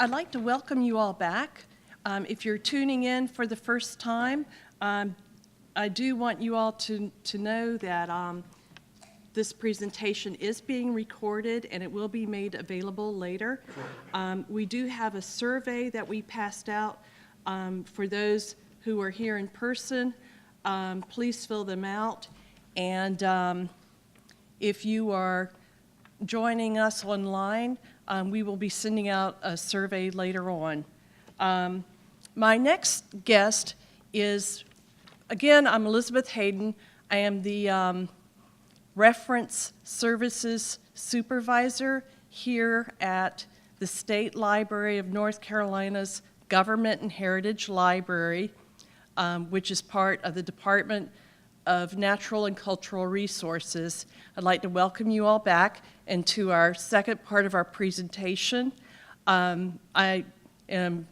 I'd like to welcome you all back. If you're tuning in for the first time, I do want you all to know that this presentation is being recorded and it will be made available later. We do have a survey that we passed out for those who are here in person. Please fill them out. And if you are joining us online, we will be sending out a survey later on. My next guest is, again, I'm Elizabeth Hayden. I am the Reference Services Supervisor here at the State Library of North Carolina's Government and Heritage Library, which is part of the Department of Natural and Cultural Resources. I'd like to welcome you all back and to our second part of our presentation. I am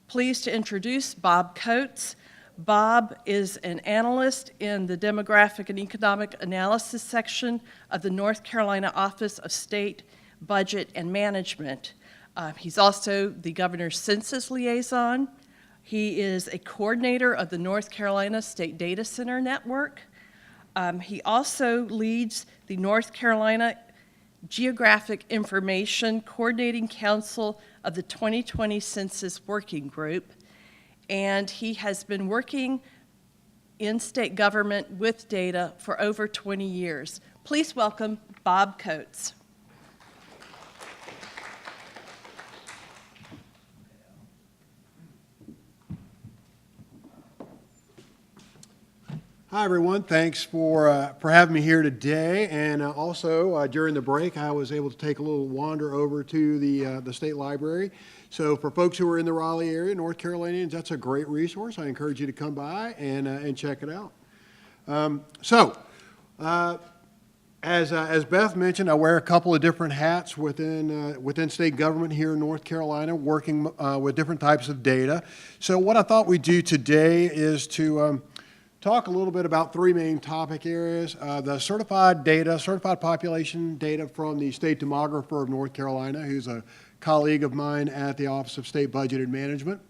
pleased to introduce Bob Coates. Bob is an analyst in the Demographic and Economic Analysis section of the North Carolina Office of State Budget and Management. He's also the governor's census liaison. He is a coordinator of the North Carolina State Data Center Network. He also leads the North Carolina Geographic Information Coordinating Council of the 2020 Census Working Group. And he has been working in state government with data for over 20 years. Please welcome Bob Coates. Hi everyone, thanks for having me here today, and also during the break I was able to take a little wander over to the State Library. So for folks who are in the Raleigh area, North Carolinians, that's a great resource. I encourage you to come by and check it out. As Beth mentioned, I wear a couple of different hats within state government here in North Carolina, working with different types of data. So what I thought we'd do today is to talk a little bit about three main topic areas. The certified population data from the State Demographer of North Carolina, who's a colleague of mine at the Office of State Budget and Management.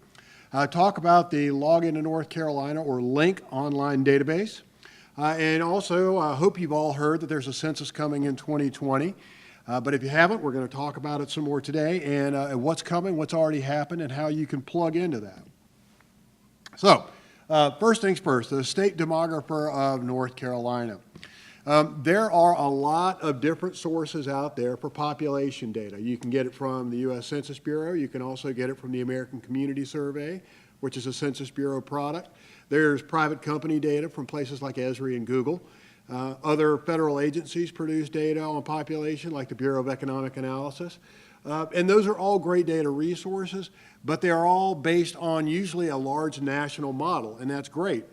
Talk about the Login to North Carolina, or LINC, online database. And also, I hope you've all heard that there's a census coming in 2020. But if you haven't, we're going to talk about it some more today, and what's coming, what's already happened, and how you can plug into that. So, first things first, the State Demographer of North Carolina. There are a lot of different sources out there for population data. You can get it from the U.S. Census Bureau. You can also get it from the American Community Survey, which is a Census Bureau product. There's private company data from places like Esri and Google. Other federal agencies produce data on population, like the Bureau of Economic Analysis. And those are all great data resources, but they are all based on usually a large national model, and that's great.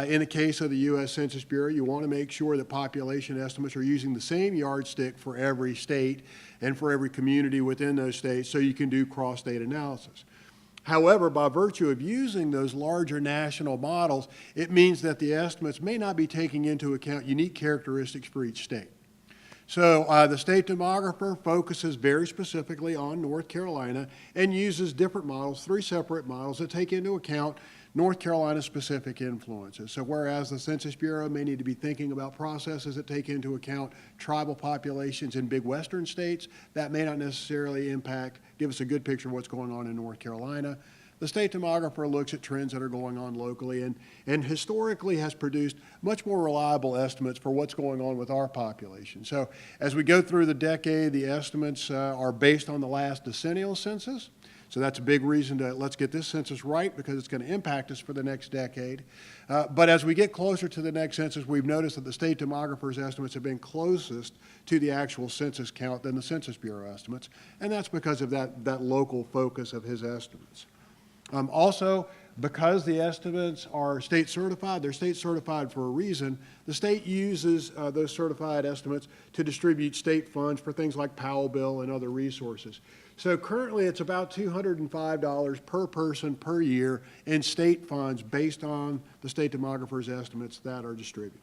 In the case of the U.S. Census Bureau, you want to make sure that population estimates are using the same yardstick for every state and for every community within those states, so you can do cross-state analysis. However, by virtue of using those larger national models, it means that the estimates may not be taking into account unique characteristics for each state. So the State Demographer focuses very specifically on North Carolina and uses different models, three separate models that take into account North Carolina-specific influences. So whereas the Census Bureau may need to be thinking about processes that take into account tribal populations in big western states, that may not necessarily give us a good picture of what's going on in North Carolina. The State Demographer looks at trends that are going on locally and historically has produced much more reliable estimates for what's going on with our population. So as we go through the decade, the estimates are based on the last decennial census. So that's a big reason to let's get this census right, because it's going to impact us for the next decade. But as we get closer to the next census, we've noticed that the State Demographer's estimates have been closest to the actual census count than the Census Bureau estimates, and that's because of that local focus of his estimates. Also, because the estimates are state certified, they're state certified for a reason. The state uses those certified estimates to distribute state funds for things like Powell Bill and other resources. So currently it's about $205 per person per year in state funds based on the State Demographer's estimates that are distributed.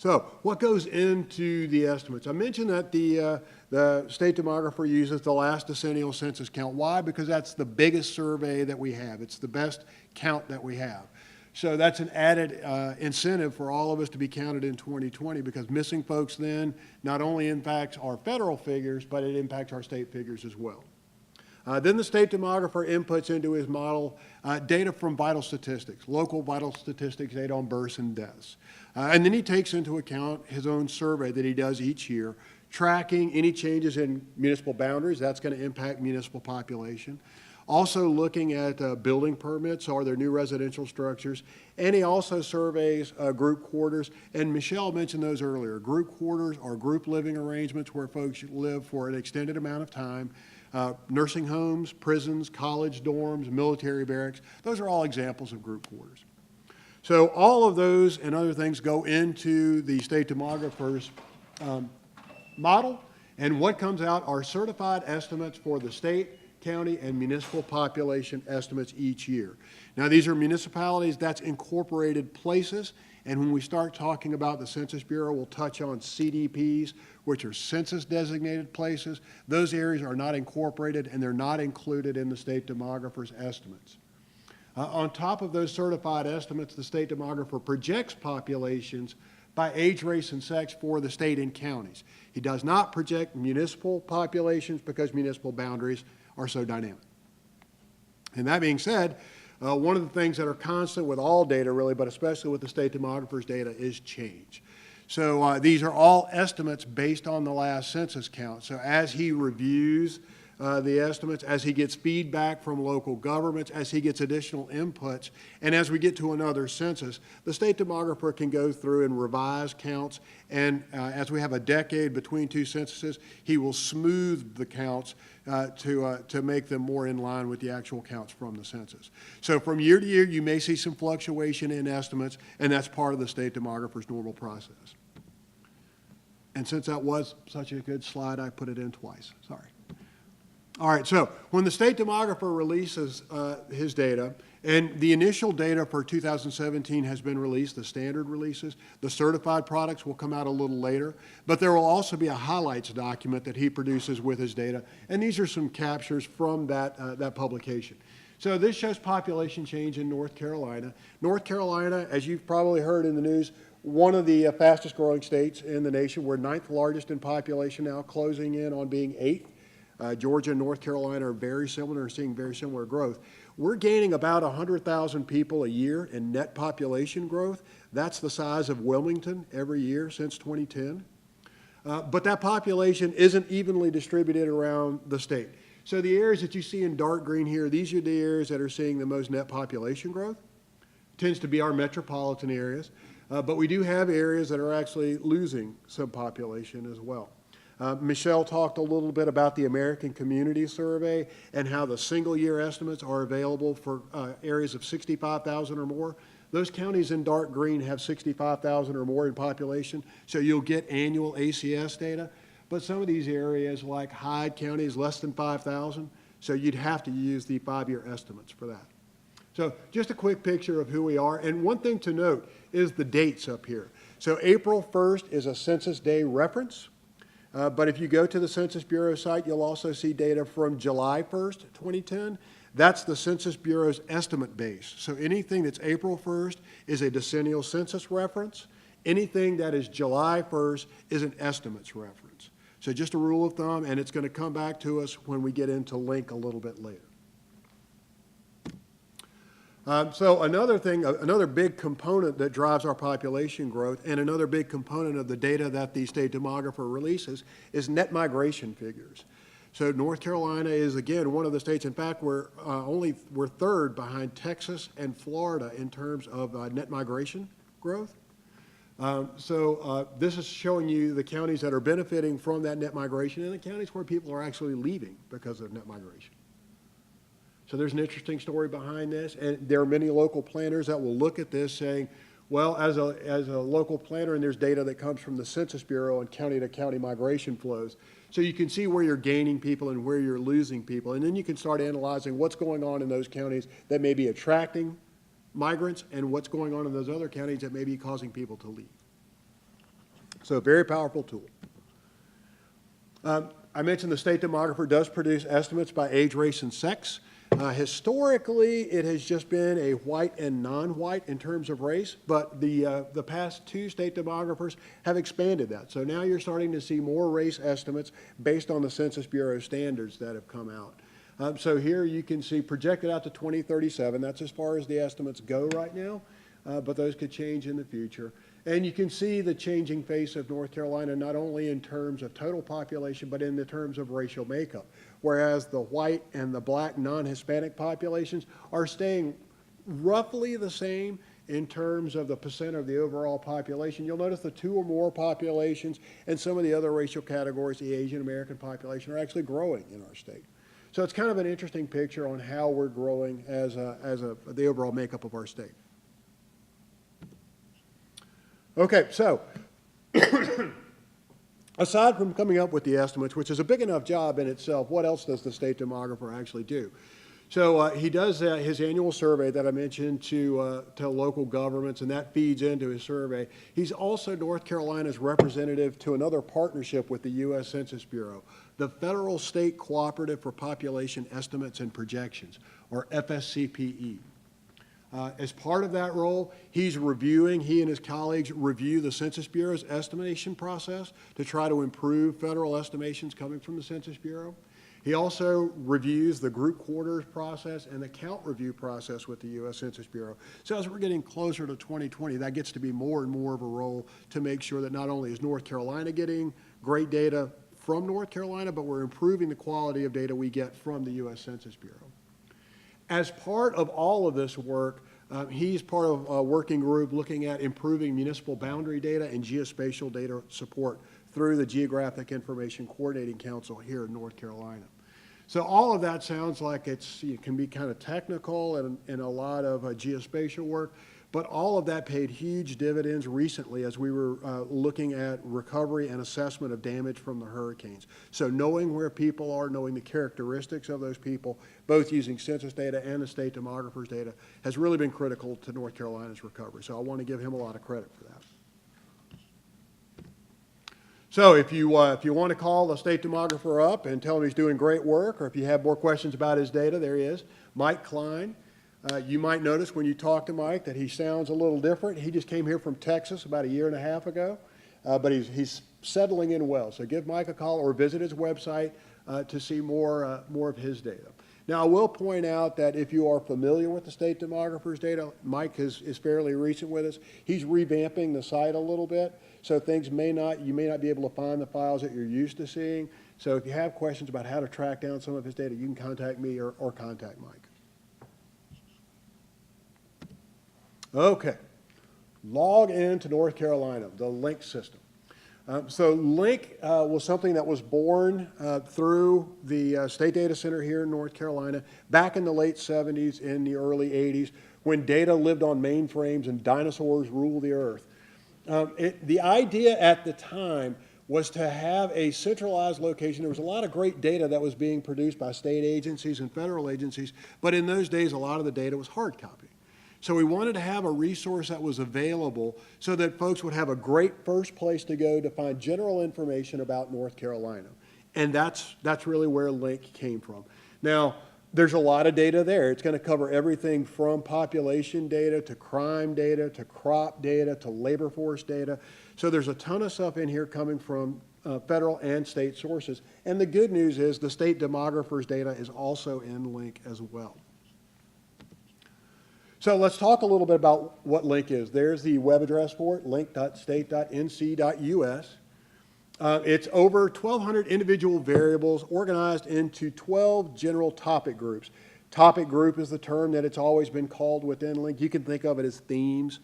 So what goes into the estimates? I mentioned that the state demographer uses the last decennial census count. Why? Because that's the biggest survey that we have. It's the best count that we have. So that's an added incentive for all of us to be counted in 2020, because missing folks then not only impacts our federal figures, but it impacts our state figures as well. Then the state demographer inputs into his model data from vital statistics, local vital statistics, data on births and deaths. And then he takes into account his own survey that he does each year, tracking any changes in municipal boundaries. That's going to impact municipal population. Also looking at building permits, are there new residential structures? And he also surveys group quarters, and Michelle mentioned those earlier. Group quarters are group living arrangements where folks live for an extended amount of time. Nursing homes, prisons, college dorms, military barracks, those are all examples of group quarters. So all of those and other things go into the state demographer's model, and what comes out are certified estimates for the state, county, and municipal population estimates each year. Now, these are municipalities, that's incorporated places, and when we start talking about the Census Bureau, we'll touch on CDPs, which are census-designated places. Those areas are not incorporated, and they're not included in the state demographer's estimates. On top of those certified estimates, the state demographer projects populations by age, race, and sex for the state and counties. He does not project municipal populations because municipal boundaries are so dynamic. And that being said, one of the things that are constant with all data really, but especially with the state demographer's data, is change. So these are all estimates based on the last census count. So as he reviews the estimates, as he gets feedback from local governments, as he gets additional inputs, and as we get to another census, the state demographer can go through and revise counts, and as we have a decade between two censuses, he will smooth the counts to make them more in line with the actual counts from the census. So from year to year, you may see some fluctuation in estimates, and that's part of the state demographer's normal process. And since that was such a good slide, I put it in twice. Sorry. All right, so when the state demographer releases his data, and the initial data for 2017 has been released, the standard releases, the certified products will come out a little later, but there will also be a highlights document that he produces with his data, and these are some captures from that publication. So this shows population change in North Carolina. North Carolina, as you've probably heard in the news, one of the fastest growing states in the nation. We're 9th largest in population now, closing in on being 8th. Georgia and North Carolina are very similar, seeing very similar growth. We're gaining about 100,000 people a year in net population growth. That's the size of Wilmington every year since 2010. But that population isn't evenly distributed around the state. So the areas that you see in dark green here, these are the areas that are seeing the most net population growth. Tends to be our metropolitan areas. But we do have areas that are actually losing some population as well. Michelle talked a little bit about the American Community Survey and how the single year estimates are available for areas of 65,000 or more. Those counties in dark green have 65,000 or more in population, so you'll get annual ACS data. But some of these areas like Hyde County is less than 5,000, so you'd have to use the 5-year estimates for that. So just a quick picture of who we are. And one thing to note is the dates up here. So April 1st is a Census Day reference. But if you go to the Census Bureau site, you'll also see data from July 1st, 2010. That's the Census Bureau's estimate base. So anything that's April 1st is a decennial census reference. Anything that is July 1st is an estimates reference. So just a rule of thumb, and it's going to come back to us when we get into LINC a little bit later. So another big component that drives our population growth, and another big component of the data that the state demographer releases, is net migration figures. So North Carolina is, again, one of the states. In fact, we're third behind Texas and Florida in terms of net migration growth. This is showing you the counties that are benefiting from that net migration and the counties where people are actually leaving because of net migration. So there's an interesting story behind this, and there are many local planners that will look at this saying, well, as a local planner, and there's data that comes from the Census Bureau and county-to-county migration flows, so you can see where you're gaining people and where you're losing people, and then you can start analyzing what's going on in those counties that may be attracting migrants and what's going on in those other counties that may be causing people to leave. So a very powerful tool. I mentioned the state demographer does produce estimates by age, race, and sex. Historically, it has just been a white and non-white in terms of race, but the past two state demographers have expanded that. So now you're starting to see more race estimates based on the Census Bureau standards that have come out. So here you can see projected out to 2037. That's as far as the estimates go right now, but those could change in the future. And you can see the changing face of North Carolina, not only in terms of total population, but in the terms of racial makeup. Whereas the white and the black non-Hispanic populations are staying roughly the same in terms of the percent of the overall population. You'll notice the two or more populations and some of the other racial categories, the Asian American population, are actually growing in our state. So it's kind of an interesting picture on how we're growing as the overall makeup of our state. Okay, so aside from coming up with the estimates, which is a big enough job in itself, what else does the state demographer actually do? So he does his annual survey that I mentioned to local governments, and that feeds into his survey. He's also North Carolina's representative to another partnership with the U.S. Census Bureau, the Federal State Cooperative for Population Estimates and Projections, or FSCPE. As part of that role, he and his colleagues review the Census Bureau's estimation process to try to improve federal estimations coming from the Census Bureau. He also reviews the group quarters process and the count review process with the U.S. Census Bureau. So as we're getting closer to 2020, that gets to be more and more of a role to make sure that not only is North Carolina getting great data from North Carolina, but we're improving the quality of data we get from the U.S. Census Bureau. As part of all of this work, he's part of a working group looking at improving municipal boundary data and geospatial data support through the Geographic Information Coordinating Council here in North Carolina. So all of that sounds like it can be kind of technical and a lot of geospatial work, but all of that paid huge dividends recently as we were looking at recovery and assessment of damage from the hurricanes. So knowing where people are, knowing the characteristics of those people, both using census data and the state demographer's data, has really been critical to North Carolina's recovery. So I want to give him a lot of credit for that. So if you want to call the state demographer up and tell him he's doing great work, or if you have more questions about his data, there he is, Mike Klein. You might notice when you talk to Mike that he sounds a little different. He just came here from Texas about 1.5 years ago, but he's settling in well. So give Mike a call or visit his website to see more of his data. Now, I will point out that if you are familiar with the state demographer's data, Mike is fairly recent with us. He's revamping the site a little bit, so you may not be able to find the files that you're used to seeing. So if you have questions about how to track down some of his data, you can contact me or contact Mike. Okay, log into North Carolina, the LINC system. So LINC was something that was born through the State Data Center here in North Carolina back in the late 70s, in the early 80s, when data lived on mainframes and dinosaurs ruled the earth. The idea at the time was to have a centralized location. There was a lot of great data that was being produced by state agencies and federal agencies, but in those days, a lot of the data was hard copy. So we wanted to have a resource that was available so that folks would have a great first place to go to find general information about North Carolina. And that's really where LINC came from. Now, there's a lot of data there. It's going to cover everything from population data to crime data to crop data to labor force data. So there's a ton of stuff in here coming from federal and state sources. And the good news is the state demographer's data is also in LINC as well. So let's talk a little bit about what LINC is. There's the web address for it, linc.state.nc.us. It's over 1,200 individual variables organized into 12 general topic groups. Topic group is the term that it's always been called within LINC. You can think of it as themes,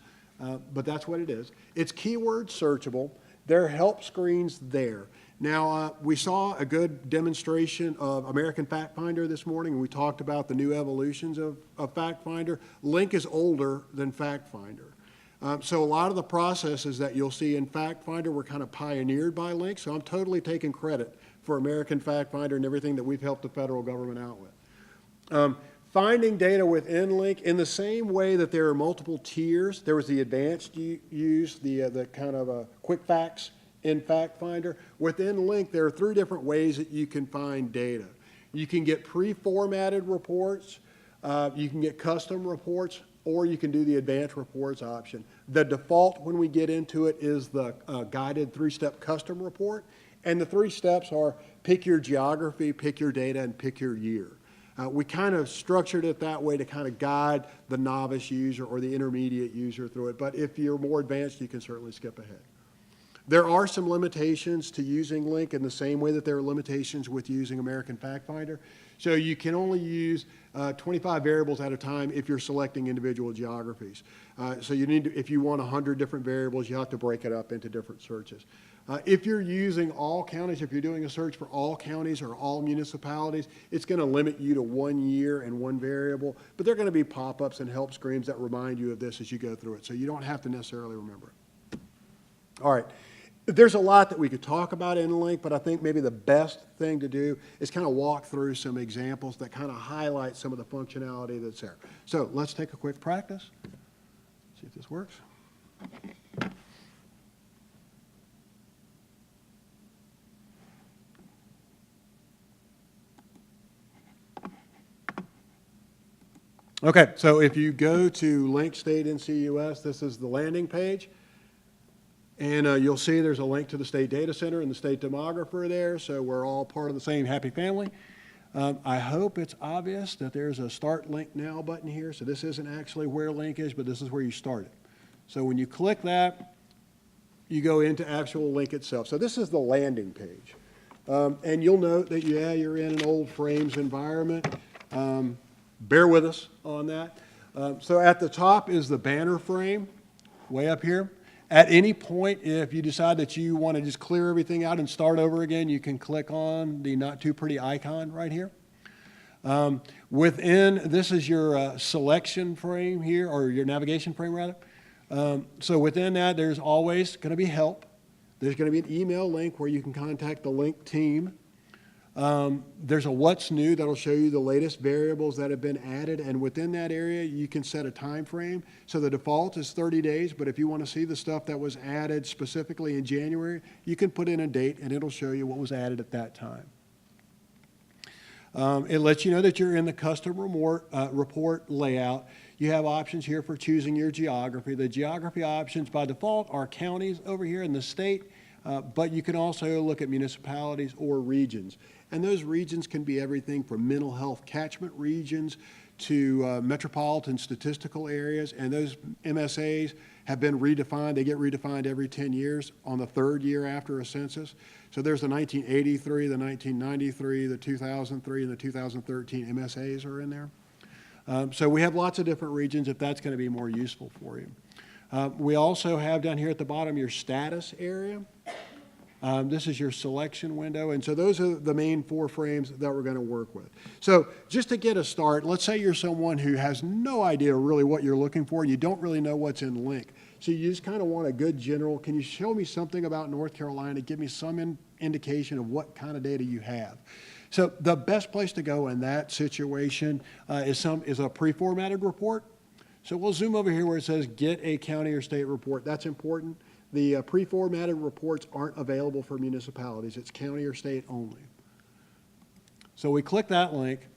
but that's what it is. It's keyword searchable. There are help screens there. Now, we saw a good demonstration of American Fact Finder this morning, and we talked about the new evolutions of Fact Finder. LINC is older than Fact Finder. So a lot of the processes that you'll see in Fact Finder were kind of pioneered by LINC, so I'm totally taking credit for American Fact Finder and everything that we've helped the federal government out with. Finding data within LINC in the same way that there are multiple tiers. There was the advanced use, the kind of quick facts in Fact Finder. Within LINC, there are 3 different ways that you can find data. You can get pre-formatted reports, you can get custom reports, or you can do the advanced reports option. The default when we get into it is the guided 3-step custom report, and the 3 steps are pick your geography, pick your data, and pick your year. We kind of structured it that way to kind of guide the novice user or the intermediate user through it, but if you're more advanced, you can certainly skip ahead. There are some limitations to using LINC in the same way that there are limitations with using American Fact Finder. So you can only use 25 variables at a time if you're selecting individual geographies. So you need to, if you want 100 different variables, you have to break it up into different searches. If you're using all counties, if you're doing a search for all counties or all municipalities, it's going to limit you to 1 year and 1 variable, but there are going to be pop-ups and help screens that remind you of this as you go through it, so you don't have to necessarily remember it. All right. There's a lot that we could talk about in LINC, but I think maybe the best thing to do is kind of walk through some examples that kind of highlight some of the functionality that's there. So let's take a quick practice, see if this works. Okay, so if you go to LINC State NC US, this is the landing page. And you'll see there's a link to the State Data Center and the State Demographer there, so we're all part of the same happy family. I hope it's obvious that there's a Start LINC Now button here, so this isn't actually where LINC is, but this is where you start it. So when you click that, you go into actual LINC itself. So this is the landing page. And you'll note that, yeah, you're in an old frames environment. Bear with us on that. So at the top is the banner frame, way up here. At any point, if you decide that you want to just clear everything out and start over again, you can click on the not too pretty icon right here. This is your selection frame here, or your navigation frame rather. So within that, there's always going to be help. There's going to be an email link where you can contact the LINC team. There's a what's new that'll show you the latest variables that have been added, and within that area you can set a time frame. So the default is 30 days, but if you want to see the stuff that was added specifically in January, you can put in a date and it'll show you what was added at that time. It lets you know that you're in the custom report layout. You have options here for choosing your geography. The geography options by default are counties over here in the state, but you can also look at municipalities or regions. And those regions can be everything from mental health catchment regions to metropolitan statistical areas, and those MSAs have been redefined. They get redefined every 10 years on the 3rd year after a census. So there's the 1983, the 1993, the 2003, and the 2013 MSAs are in there. So we have lots of different regions if that's going to be more useful for you. We also have down here at the bottom your status area. This is your selection window, and so those are the main 4 frames that we're going to work with. So just to get a start, let's say you're someone who has no idea really what you're looking for, and you don't really know what's in LINC. So you just kind of want a good general, can you show me something about North Carolina, give me some indication of what kind of data you have. So the best place to go in that situation is a pre-formatted report. So we'll zoom over here where it says get a county or state report. That's important. The pre-formatted reports aren't available for municipalities. It's county or state only. So we click that link,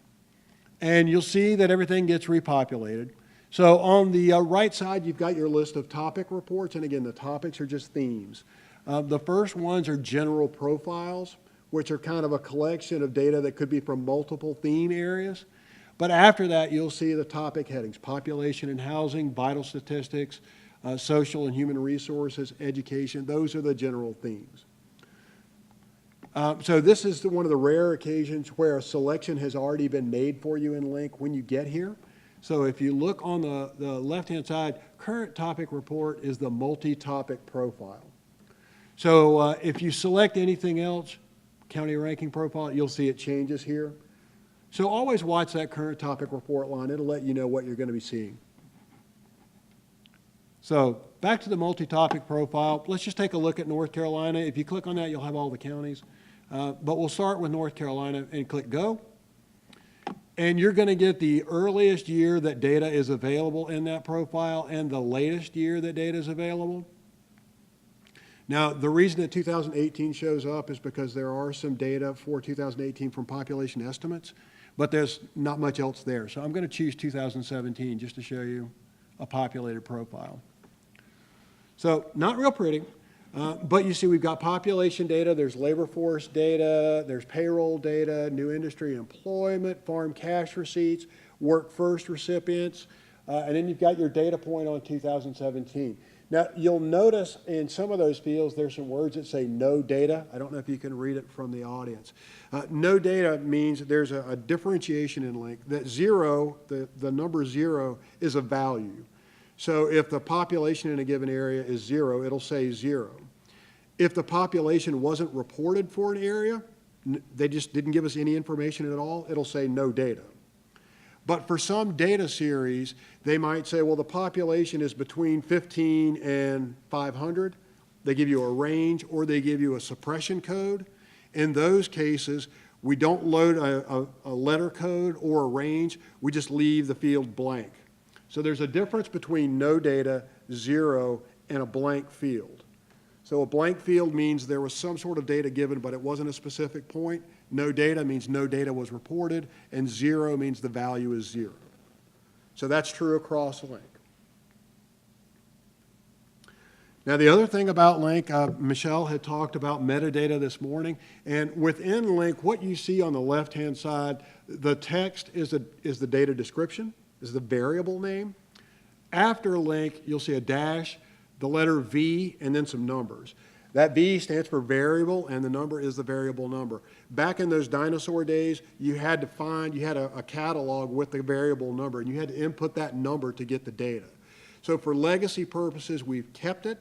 and you'll see that everything gets repopulated. So on the right side, you've got your list of topic reports, and again, the topics are just themes. The first ones are general profiles, which are kind of a collection of data that could be from multiple theme areas. But after that, you'll see the topic headings: population and housing, vital statistics, social and human resources, education. Those are the general themes. So this is one of the rare occasions where a selection has already been made for you in LINC when you get here. So if you look on the left-hand side, current topic report is the multi-topic profile. So if you select anything else, county ranking profile, you'll see it changes here. So always watch that current topic report line. It'll let you know what you're going to be seeing. So back to the multi-topic profile. Let's just take a look at North Carolina. If you click on that, you'll have all the counties. But we'll start with North Carolina and click Go. And you're going to get the earliest year that data is available in that profile and the latest year that data is available. Now, the reason that 2018 shows up is because there are some data for 2018 from population estimates, but there's not much else there. So I'm going to choose 2017 just to show you a populated profile. So not real pretty, but you see we've got population data, there's labor force data, there's payroll data, new industry employment, farm cash receipts, work first recipients, and then you've got your data point on 2017. Now, you'll notice in some of those fields there's some words that say no data. I don't know if you can read it from the audience. No data means there's a differentiation in LINC, that zero, the number 0 is a value. So if the population in a given area is 0, it'll say 0. If the population wasn't reported for an area, they just didn't give us any information at all, it'll say no data. But for some data series, they might say, well, the population is between 15 and 500. They give you a range, or they give you a suppression code. In those cases, we don't load a letter code or a range. We just leave the field blank. So there's a difference between no data, 0, and a blank field. So a blank field means there was some sort of data given, but it wasn't a specific point. No data means no data was reported, and 0 means the value is 0. So that's true across LINC. Now, the other thing about LINC, Michelle had talked about metadata this morning, and within LINC, what you see on the left-hand side, the text is the data description, is the variable name. After LINC, you'll see a dash, the letter V, and then some numbers. That V stands for variable, and the number is the variable number. Back in those dinosaur days, you had a catalog with the variable number, and you had to input that number to get the data. So for legacy purposes, we've kept it.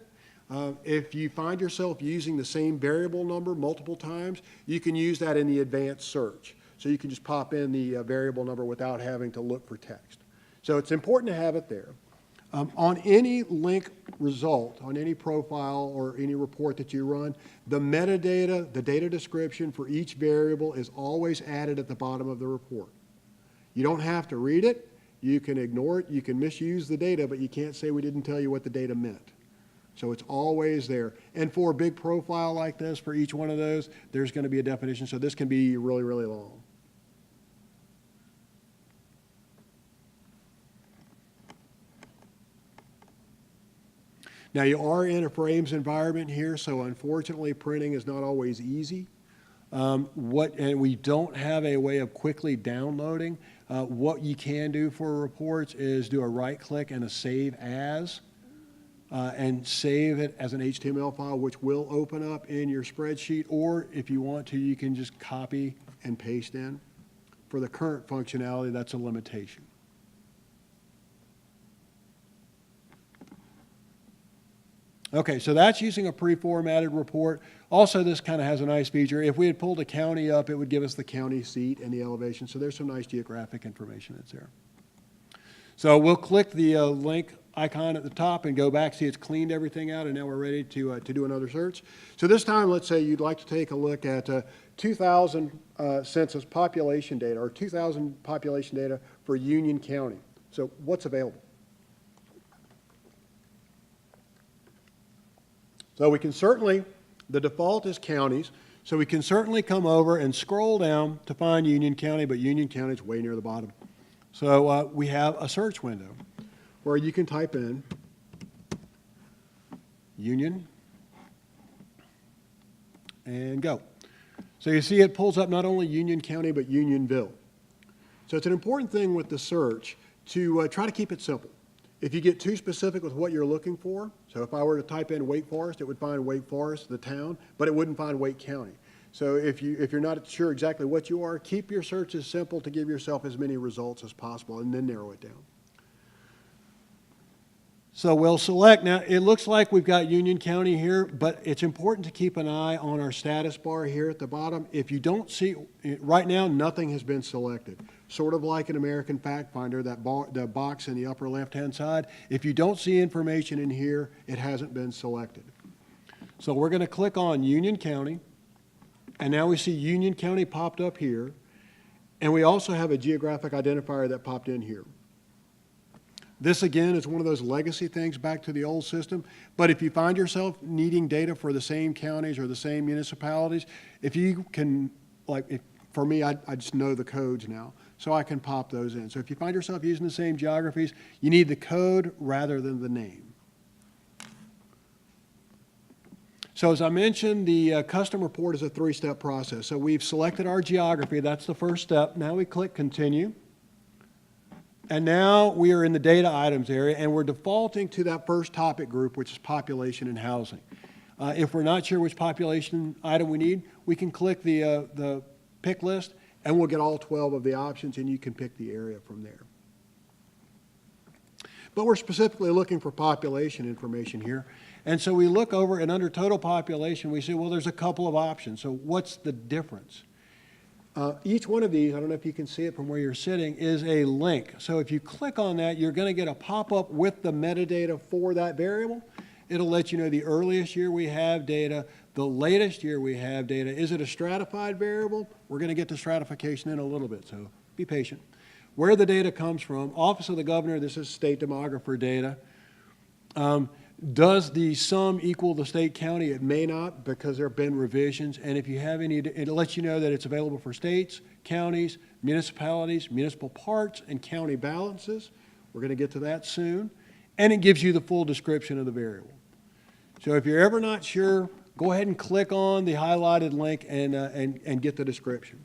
If you find yourself using the same variable number multiple times, you can use that in the advanced search. So you can just pop in the variable number without having to look for text. So it's important to have it there. On any LINC result, on any profile or any report that you run, the metadata, the data description for each variable is always added at the bottom of the report. You don't have to read it. You can ignore it. You can misuse the data, but you can't say we didn't tell you what the data meant. So it's always there. And for a big profile like this, for each one of those, there's going to be a definition. So this can be really, really long. Now, you are in a frames environment here, so unfortunately printing is not always easy. And we don't have a way of quickly downloading. What you can do for reports is do a right-click and a save as, and save it as an HTML file, which will open up in your spreadsheet, or if you want to, you can just copy and paste in. For the current functionality, that's a limitation. Okay, so that's using a pre-formatted report. Also, this kind of has a nice feature. If we had pulled a county up, it would give us the county seat and the elevation. So there's some nice geographic information that's there. So we'll click the LINC icon at the top and go back, see it's cleaned everything out, and now we're ready to do another search. So this time, let's say you'd like to take a look at 2000 census population data, or 2000 population data for Union County. So what's available? So we can certainly, the default is counties, so we can certainly come over and scroll down to find Union County, but Union County is way near the bottom. So we have a search window where you can type in Union and go. So you see it pulls up not only Union County, but Unionville. So it's an important thing with the search to try to keep it simple. If you get too specific with what you're looking for, so if I were to type in Wake Forest, it would find Wake Forest, the town, but it wouldn't find Wake County. So if you're not sure exactly what you are, keep your searches simple to give yourself as many results as possible, and then narrow it down. So we'll select. Now, it looks like we've got Union County here, but it's important to keep an eye on our status bar here at the bottom. If you don't see, right now, nothing has been selected. Sort of like an American Fact Finder, the box in the upper left-hand side. If you don't see information in here, it hasn't been selected. So we're going to click on Union County, and now we see Union County popped up here, and we also have a geographic identifier that popped in here. This, again, is one of those legacy things back to the old system. But if you find yourself needing data for the same counties or the same municipalities, if you can, for me, I just know the codes now, so I can pop those in. So if you find yourself using the same geographies, you need the code rather than the name. So as I mentioned, the custom report is a three-step process. So we've selected our geography. That's the first step. Now we click Continue. And now we are in the data items area, and we're defaulting to that first topic group, which is population and housing. If we're not sure which population item we need, we can click the pick list, and we'll get all 12 of the options, and you can pick the area from there. But we're specifically looking for population information here. And so we look over, and under total population, we say, well, there's a couple of options. So what's the difference? Each one of these, I don't know if you can see it from where you're sitting, is a link. So if you click on that, you're going to get a pop-up with the metadata for that variable. It'll let you know the earliest year we have data, the latest year we have data. Is it a stratified variable? We're going to get to stratification in a little bit, so be patient. Where the data comes from, Office of the Governor, this is state demographer data. Does the sum equal the state county? It may not, because there have been revisions. And if you have any, it lets you know that it's available for states, counties, municipalities, municipal parts, and county balances. We're going to get to that soon. And it gives you the full description of the variable. So if you're ever not sure, go ahead and click on the highlighted link and get the description.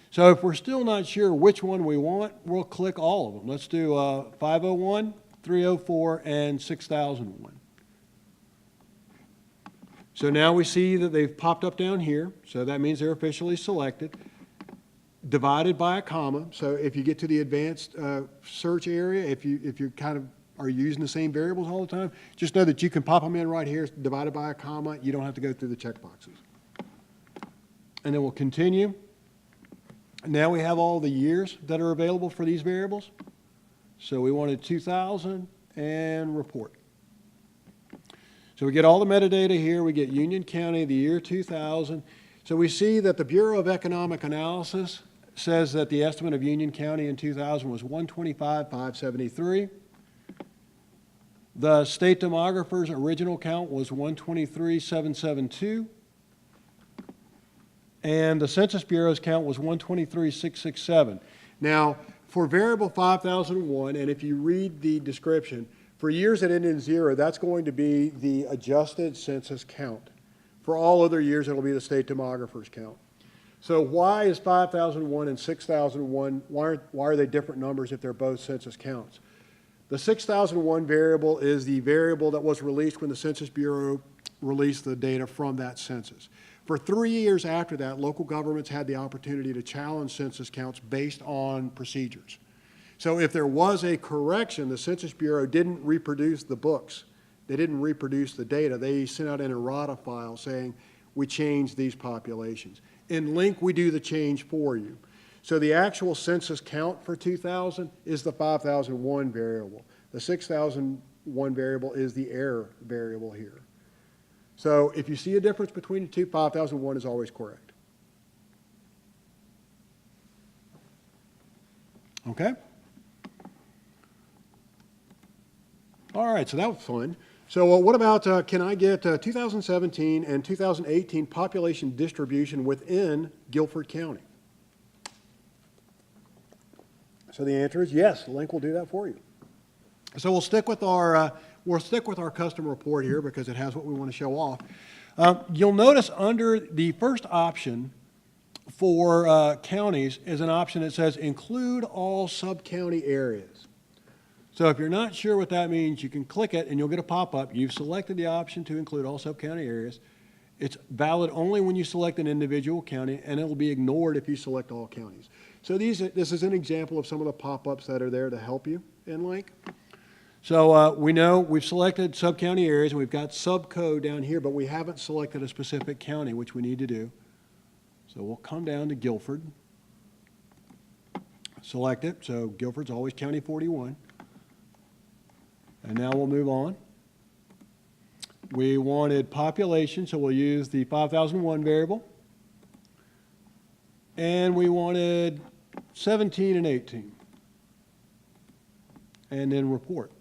So if we're still not sure which one we want, we'll click all of them. Let's do 501, 304, and 6001. So now we see that they've popped up down here, so that means they're officially selected, divided by a comma. So if you get to the advanced search area, if you kind of are using the same variables all the time, just know that you can pop them in right here, divided by a comma. You don't have to go through the checkboxes. And then we'll continue. Now we have all the years that are available for these variables. So we wanted 2000 and report. So we get all the metadata here. We get Union County, the year 2000. So we see that the Bureau of Economic Analysis says that the estimate of Union County in 2000 was 125,573. The state demographer's original count was 123,772. And the Census Bureau's count was 123,667. Now, for variable 5001, and if you read the description, for years that end in 0, that's going to be the adjusted census count. For all other years, it'll be the state demographer's count. So why is 5001 and 6001, why are they different numbers if they're both census counts? The 6001 variable is the variable that was released when the Census Bureau released the data from that census. For 3 years after that, local governments had the opportunity to challenge census counts based on procedures. So if there was a correction, the Census Bureau didn't reproduce the books. They didn't reproduce the data. They sent out an errata file saying, we changed these populations. In LINC, we do the change for you. So the actual census count for 2000 is the 5001 variable. The 6001 variable is the error variable here. So if you see a difference between the two, 5001 is always correct. Okay? All right, so that was fun. So what about, can I get 2017 and 2018 population distribution within Guilford County? So the answer is yes, LINC will do that for you. So we'll stick with our custom report here because it has what we want to show off. You'll notice under the first option for counties is an option that says include all sub-county areas. So if you're not sure what that means, you can click it and you'll get a pop-up. You've selected the option to include all sub-county areas. It's valid only when you select an individual county, and it will be ignored if you select all counties. So this is an example of some of the pop-ups that are there to help you in LINC. So we know we've selected sub-county areas, and we've got subcode down here, but we haven't selected a specific county, which we need to do. So we'll come down to Guilford, select it. So Guilford's always County 41. And now we'll move on. We wanted population, so we'll use the 5001 variable. And we wanted 17 and 18. and then report.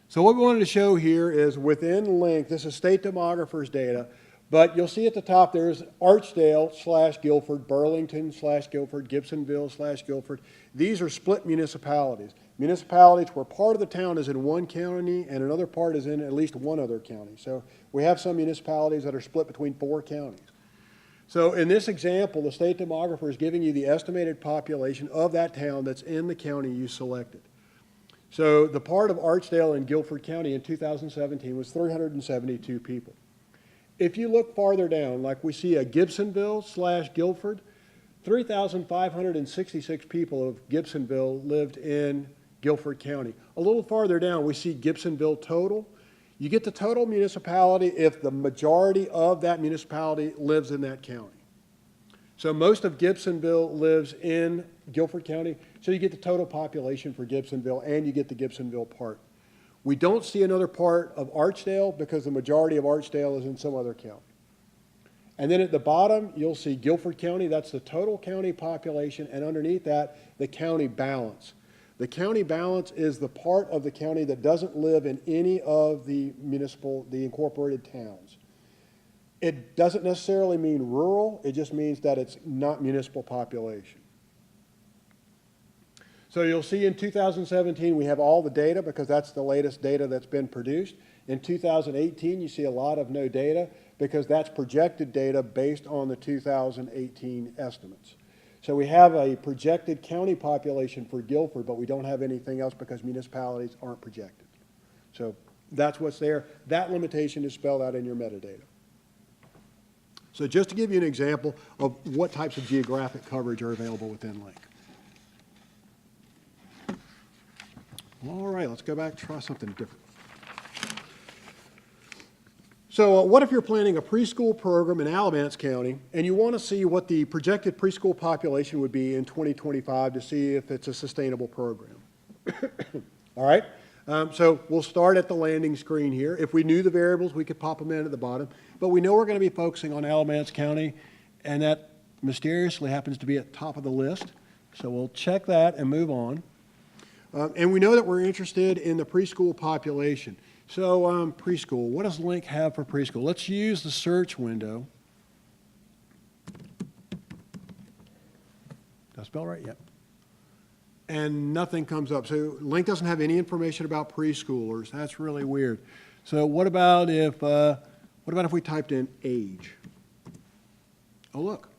So what we wanted to show here is within LINC, this is state demographers data, but you'll see at the top there's Archdale/Guilford, Burlington/Guilford, Gibsonville/Guilford. These are split municipalities. Municipalities where part of the town is in one county and another part is in at least one other county. So we have some municipalities that are split between 4 counties. So in this example, the state demographer is giving you the estimated population of that town that's in the county you selected. So the part of Archdale in Guilford County in 2017 was 372 people. If you look farther down, like we see a Gibsonville/Guilford, 3,566 people of Gibsonville lived in Guilford County. A little farther down, we see Gibsonville total. You get the total municipality if the majority of that municipality lives in that county. So most of Gibsonville lives in Guilford County, so you get the total population for Gibsonville and you get the Gibsonville part. We don't see another part of Archdale because the majority of Archdale is in some other county. And then at the bottom, you'll see Guilford County, that's the total county population, and underneath that, the county balance. The county balance is the part of the county that doesn't live in any of the incorporated towns. It doesn't necessarily mean rural, it just means that it's not municipal population. So you'll see in 2017 we have all the data because that's the latest data that's been produced. In 2018 you see a lot of no data because that's projected data based on the 2018 estimates. So we have a projected county population for Guilford, but we don't have anything else because municipalities aren't projected. So that's what's there. That limitation is spelled out in your metadata. So just to give you an example of what types of geographic coverage are available within LINC. All right, let's go back and try something different. So what if you're planning a preschool program in Alamance County and you want to see what the projected preschool population would be in 2025 to see if it's a sustainable program? All right, so we'll start at the landing screen here. If we knew the variables, we could pop them in at the bottom. But we know we're going to be focusing on Alamance County, and that mysteriously happens to be at the top of the list. So we'll check that and move on. And we know that we're interested in the preschool population. So preschool, what does LINC have for preschool? Let's use the search window. Did I spell right? Yep. And nothing comes up. So LINC doesn't have any information about preschoolers. That's really weird. So what about if we typed in age? Oh, look.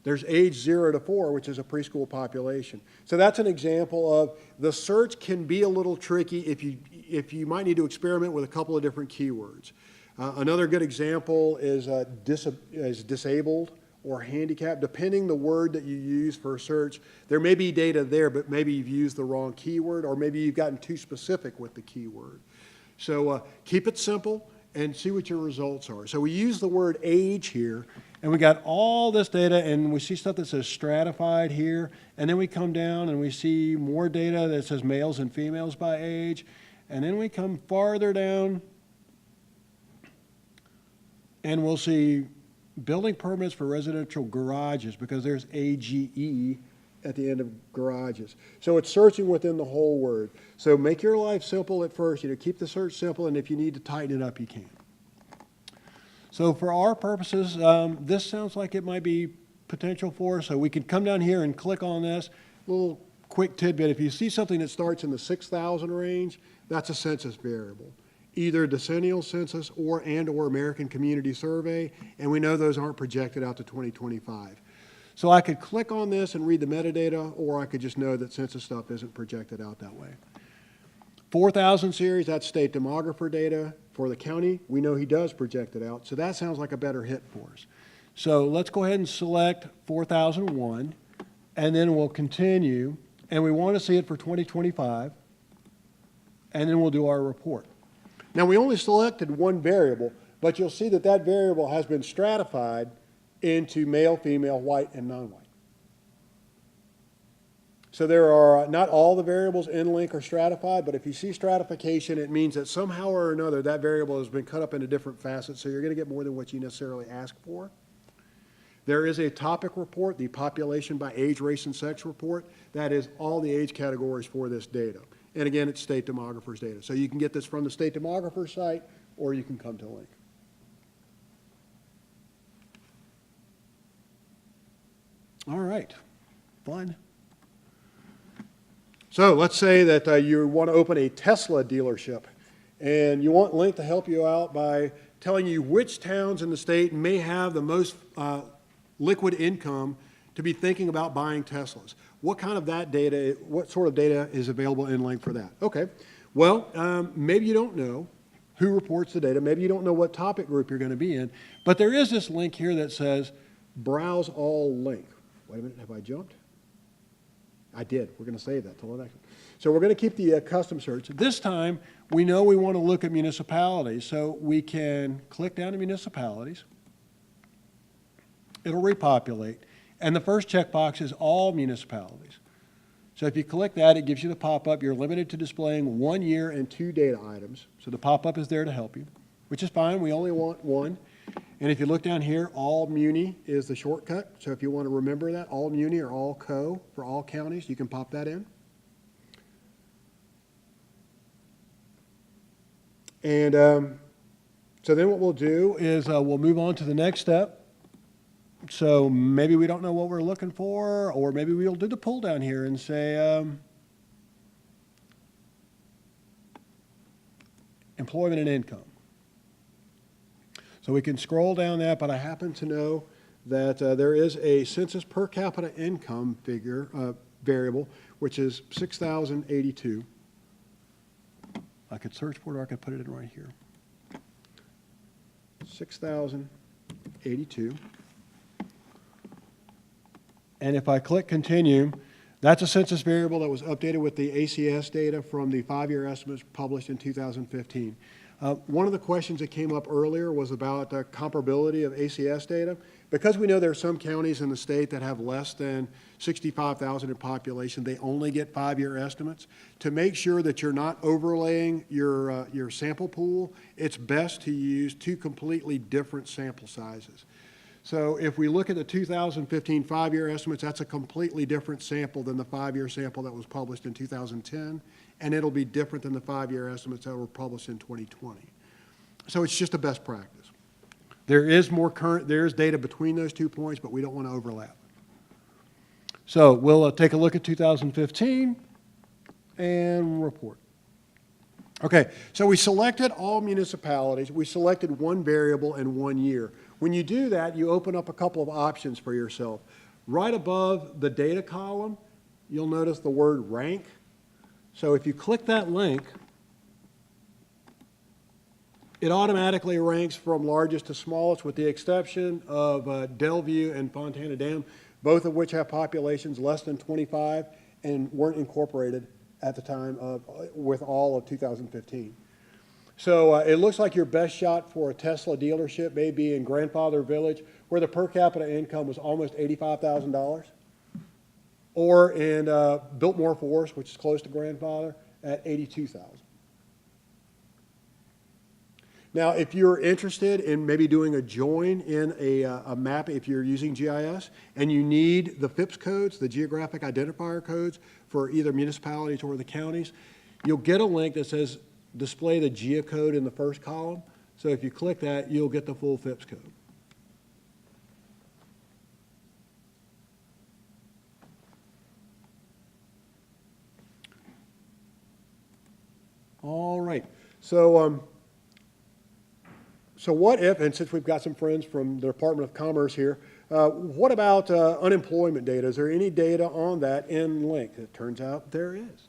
There's age 0 to 4, which is a preschool population. So that's an example of the search can be a little tricky if you might need to experiment with a couple of different keywords. Another good example is disabled or handicapped. Depending the word that you use for a search, there may be data there, but maybe you've used the wrong keyword or maybe you've gotten too specific with the keyword. So keep it simple and see what your results are. So we use the word age here, and we got all this data, and we see stuff that says stratified here, and then we come down and we see more data that says males and females by age, and then we come farther down, and we'll see building permits for residential garages because there's AGE at the end of garages. So it's searching within the whole word. So make your life simple at first. Keep the search simple, and if you need to tighten it up, you can. So for our purposes, this sounds like it might be potential for us. So we can come down here and click on this. A little quick tidbit. If you see something that starts in the 6,000 range, that's a census variable. Either decennial census or American Community Survey, and we know those aren't projected out to 2025. So I could click on this and read the metadata, or I could just know that census stuff isn't projected out that way. 4,000 series, that's state demographer data. For the county, we know he does project it out, so that sounds like a better hit for us. So let's go ahead and select 4001, and then we'll continue, and we want to see it for 2025, and then we'll do our report. Now, we only selected one variable, but you'll see that that variable has been stratified into male, female, white, and non-white. So there are, not all the variables in LINC are stratified, but if you see stratification, it means that somehow or another that variable has been cut up into different facets, so you're going to get more than what you necessarily ask for. There is a topic report, the population by age, race, and sex report. That is all the age categories for this data. And again, it's state demographers data. So you can get this from the state demographer site, or you can come to LINC. All right, fun. So let's say that you want to open a Tesla dealership, and you want LINC to help you out by telling you which towns in the state may have the most liquid income to be thinking about buying Teslas. What kind of that data, what sort of data is available in LINC for that? Okay, well, maybe you don't know who reports the data. Maybe you don't know what topic group you're going to be in, but there is this link here that says browse all LINC. Wait a minute, have I jumped? I did. We're going to save that till the next one. So we're going to keep the custom search. This time, we know we want to look at municipalities, so we can click down to municipalities. It'll repopulate. And the first checkbox is all municipalities. So if you click that, it gives you the pop-up. You're limited to displaying 1 year and 2 data items. So the pop-up is there to help you, which is fine. We only want 1. And if you look down here, all muni is the shortcut. So if you want to remember that, all muni or all co for all counties, you can pop that in. And so then what we'll do is we'll move on to the next step. So maybe we don't know what we're looking for, or maybe we'll do the pull down here and say employment and income. So we can scroll down that, but I happen to know that there is a census per capita income figure variable, which is 6,082. I could search for it, or I could put it in right here. 6,082. And if I click continue, that's a census variable that was updated with the ACS data from the 5-year estimates published in 2015. One of the questions that came up earlier was about comparability of ACS data. Because we know there are some counties in the state that have less than 65,000 in population, they only get 5-year estimates. To make sure that you're not overlaying your sample pool, it's best to use 2 completely different sample sizes. So if we look at the 2015 5-year estimates, that's a completely different sample than the 5-year sample that was published in 2010, and it'll be different than the 5-year estimates that were published in 2020. So it's just a best practice. There is data between those 2 points, but we don't want to overlap. So we'll take a look at 2015 and report. Okay, so we selected all municipalities. We selected 1 variable and 1 year. When you do that, you open up a couple of options for yourself. Right above the data column, you'll notice the word rank. So if you click that link, it automatically ranks from largest to smallest, with the exception of Delview and Fontana Dam, both of which have populations less than 25 and weren't incorporated at the time with all of 2015. So it looks like your best shot for a Tesla dealership may be in Grandfather Village, where the per capita income was almost $85,000, or in Biltmore Forest, which is close to Grandfather, at $82,000. Now, if you're interested in maybe doing a join in a map, if you're using GIS, and you need the FIPS codes, the geographic identifier codes, for either municipalities or the counties, you'll get a link that says display the geocode in the first column. So if you click that, you'll get the full FIPS code. All right. So what if, and since we've got some friends from the Department of Commerce here, what about unemployment data? Is there any data on that in LINC? It turns out there is.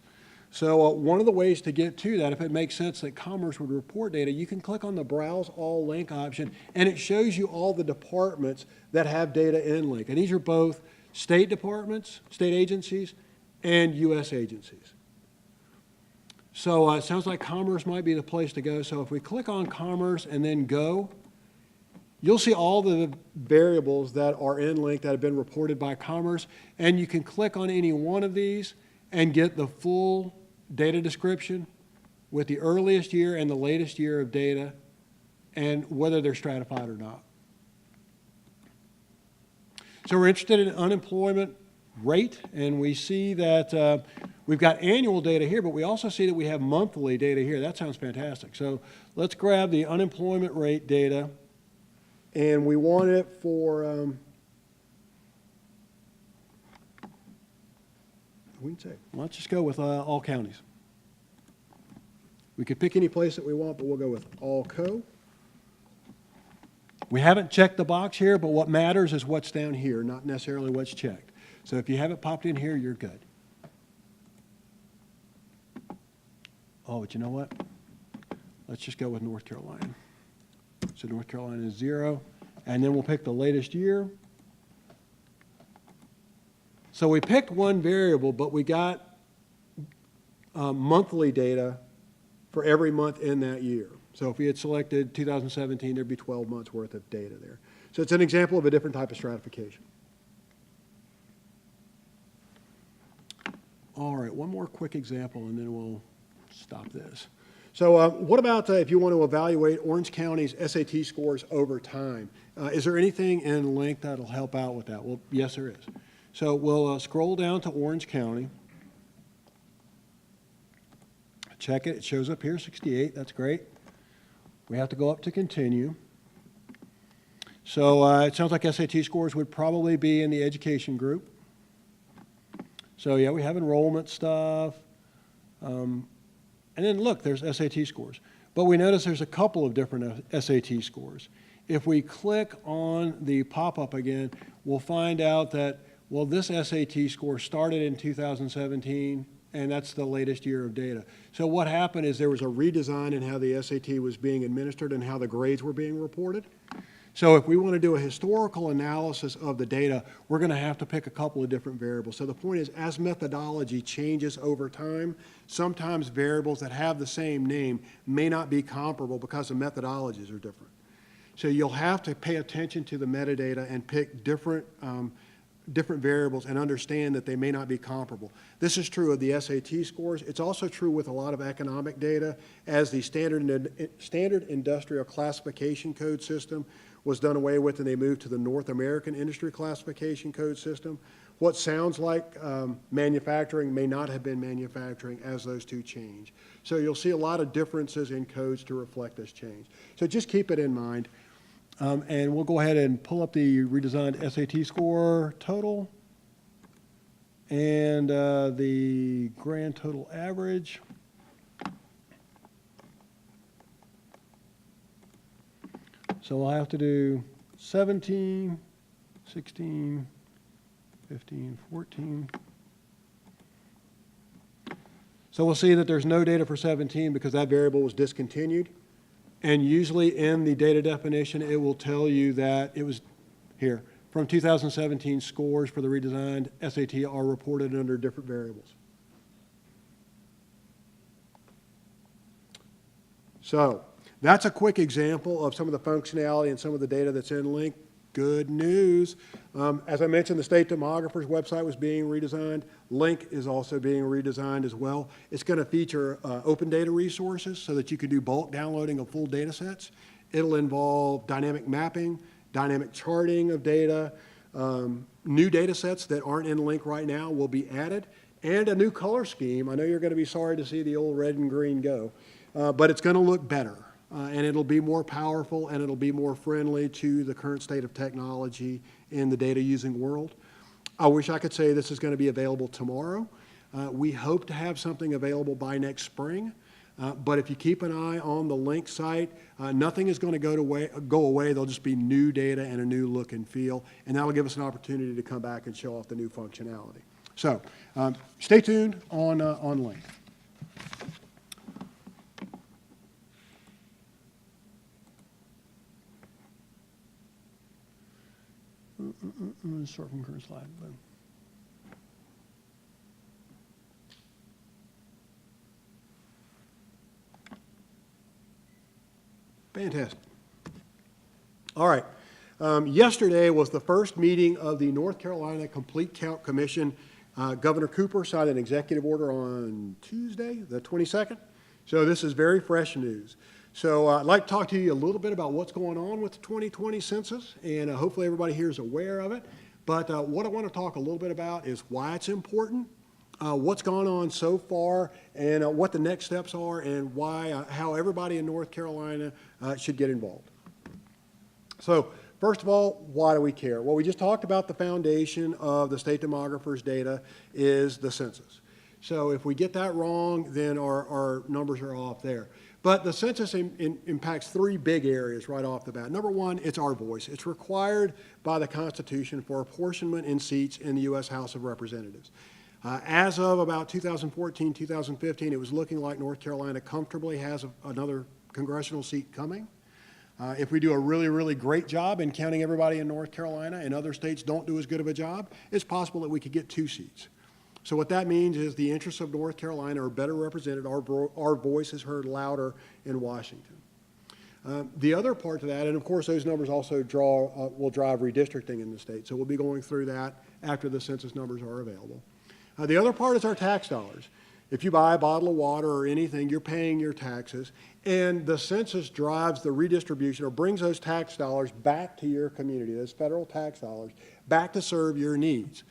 So one of the ways to get to that, if it makes sense that Commerce would report data, you can click on the Browse All LINC option, and it shows you all the departments that have data in LINC. And these are both state departments, state agencies, and U.S. agencies. So it sounds like Commerce might be the place to go. So if we click on Commerce and then go, you'll see all the variables that are in LINC that have been reported by Commerce, and you can click on any one of these and get the full data description with the earliest year and the latest year of data and whether they're stratified or not. So we're interested in unemployment rate, and we see that we've got annual data here, but we also see that we have monthly data here. That sounds fantastic. So let's grab the unemployment rate data, and we want it for, we can say, let's just go with all counties. We could pick any place that we want, but we'll go with all co. We haven't checked the box here, but what matters is what's down here, not necessarily what's checked. So if you have it popped in here, you're good. Oh, but you know what? Let's just go with North Carolina. So North Carolina is 0, and then we'll pick the latest year. So we picked one variable, but we got monthly data for every month in that year. So if we had selected 2017, there'd be 12 months worth of data there. So it's an example of a different type of stratification. All right, one more quick example, and then we'll stop this. So what about if you want to evaluate Orange County's SAT scores over time? Is there anything in LINC that'll help out with that? Well, yes, there is. So we'll scroll down to Orange County. Check it. It shows up here, 68. That's great. We have to go up to continue. So it sounds like SAT scores would probably be in the education group. So yeah, we have enrollment stuff. And then look, there's SAT scores. But we notice there's a couple of different SAT scores. If we click on the pop-up again, we'll find out that, well, this SAT score started in 2017, and that's the latest year of data. So what happened is there was a redesign in how the SAT was being administered and how the grades were being reported. So if we want to do a historical analysis of the data, we're going to have to pick a couple of different variables. So the point is, as methodology changes over time, sometimes variables that have the same name may not be comparable because the methodologies are different. So you'll have to pay attention to the metadata and pick different variables and understand that they may not be comparable. This is true of the SAT scores. It's also true with a lot of economic data, as the standard industrial classification code system was done away with and they moved to the North American Industry Classification Code system. What sounds like manufacturing may not have been manufacturing as those two change. So you'll see a lot of differences in codes to reflect this change. So just keep it in mind. And we'll go ahead and pull up the redesigned SAT score total and the grand total average. So we'll have to do 17, 16, 15, 14. So we'll see that there's no data for 17 because that variable was discontinued. And usually in the data definition, it will tell you that it was here. From 2017, scores for the redesigned SAT are reported under different variables. So that's a quick example of some of the functionality and some of the data that's in LINC. Good news. As I mentioned, the state demographer's website was being redesigned. LINC is also being redesigned as well. It's going to feature open data resources so that you can do bulk downloading of full data sets. It'll involve dynamic mapping, dynamic charting of data. New data sets that aren't in LINC right now will be added, and a new color scheme. I know you're going to be sorry to see the old red and green go, but it's going to look better. And it'll be more powerful and it'll be more friendly to the current state of technology in the data using world. I wish I could say this is going to be available tomorrow. We hope to have something available by next spring. But if you keep an eye on the LINC site, nothing is going to go away. There'll just be new data and a new look and feel. And that'll give us an opportunity to come back and show off the new functionality. So stay tuned on LINC. Start from current slide. Fantastic. All right. Yesterday was the first meeting of the North Carolina Complete Count Commission. Governor Cooper signed an executive order on Tuesday, the 22nd. So this is very fresh news. So I'd like to talk to you a little bit about what's going on with the 2020 census, and hopefully everybody here is aware of it. But what I want to talk a little bit about is why it's important, what's gone on so far, and what the next steps are, and why, how everybody in North Carolina should get involved. So first of all, why do we care? Well, we just talked about the foundation of the state demographer's data is the census. So if we get that wrong, then our numbers are off there. But the census impacts three big areas right off the bat. Number one, it's our voice. It's required by the Constitution for apportionment in seats in the U.S. House of Representatives. As of about 2014, 2015, it was looking like North Carolina comfortably has another congressional seat coming. If we do a really, really great job in counting everybody in North Carolina and other states don't do as good of a job, it's possible that we could get 2 seats. So what that means is the interests of North Carolina are better represented, our voice is heard louder in Washington. The other part to that, and of course those numbers also will drive redistricting in the state, so we'll be going through that after the census numbers are available. The other part is our tax dollars. If you buy a bottle of water or anything, you're paying your taxes, and the census drives the redistribution or brings those tax dollars back to your community, those federal tax dollars, back to serve your needs.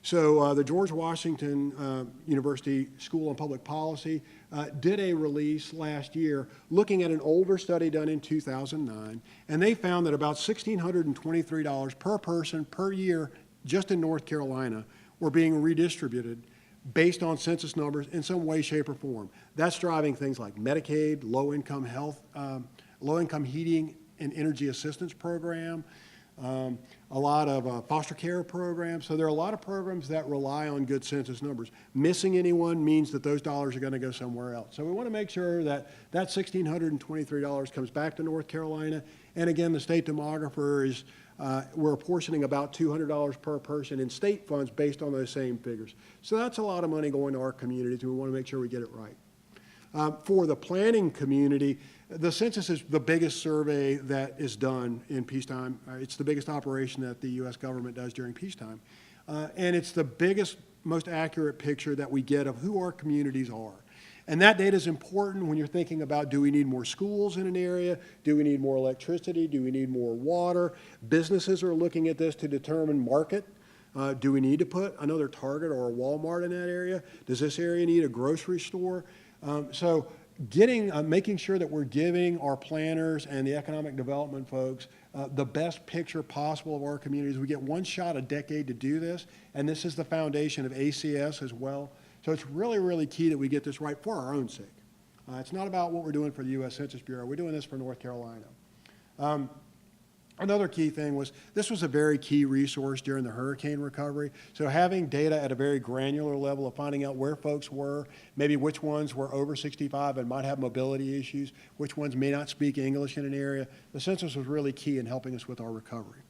So the George Washington University School on Public Policy did a release last year looking at an older study done in 2009, and they found that about $1,623 per person per year just in North Carolina were being redistributed based on census numbers in some way, shape, or form. That's driving things like Medicaid, low-income health, low-income heating and energy assistance program, a lot of foster care programs. So there are a lot of programs that rely on good census numbers. Missing anyone means that those dollars are going to go somewhere else. So we want to make sure that that $1,623 comes back to North Carolina. And again, the state demographer is, we're apportioning about $200 per person in state funds based on those same figures. So that's a lot of money going to our communities, and we want to make sure we get it right. For the planning community, the census is the biggest survey that is done in peacetime. It's the biggest operation that the U.S. government does during peacetime. And it's the biggest, most accurate picture that we get of who our communities are. And that data is important when you're thinking about, do we need more schools in an area? Do we need more electricity? Do we need more water? Businesses are looking at this to determine market. Do we need to put another Target or a Walmart in that area? Does this area need a grocery store? So making sure that we're giving our planners and the economic development folks the best picture possible of our communities. We get one shot a decade to do this, and this is the foundation of ACS as well. So it's really, really key that we get this right for our own sake. It's not about what we're doing for the U.S. Census Bureau. We're doing this for North Carolina. Another key thing was this was a very key resource during the hurricane recovery. So having data at a very granular level of finding out where folks were, maybe which ones were over 65 and might have mobility issues, which ones may not speak English in an area, the census was really key in helping us with our recovery.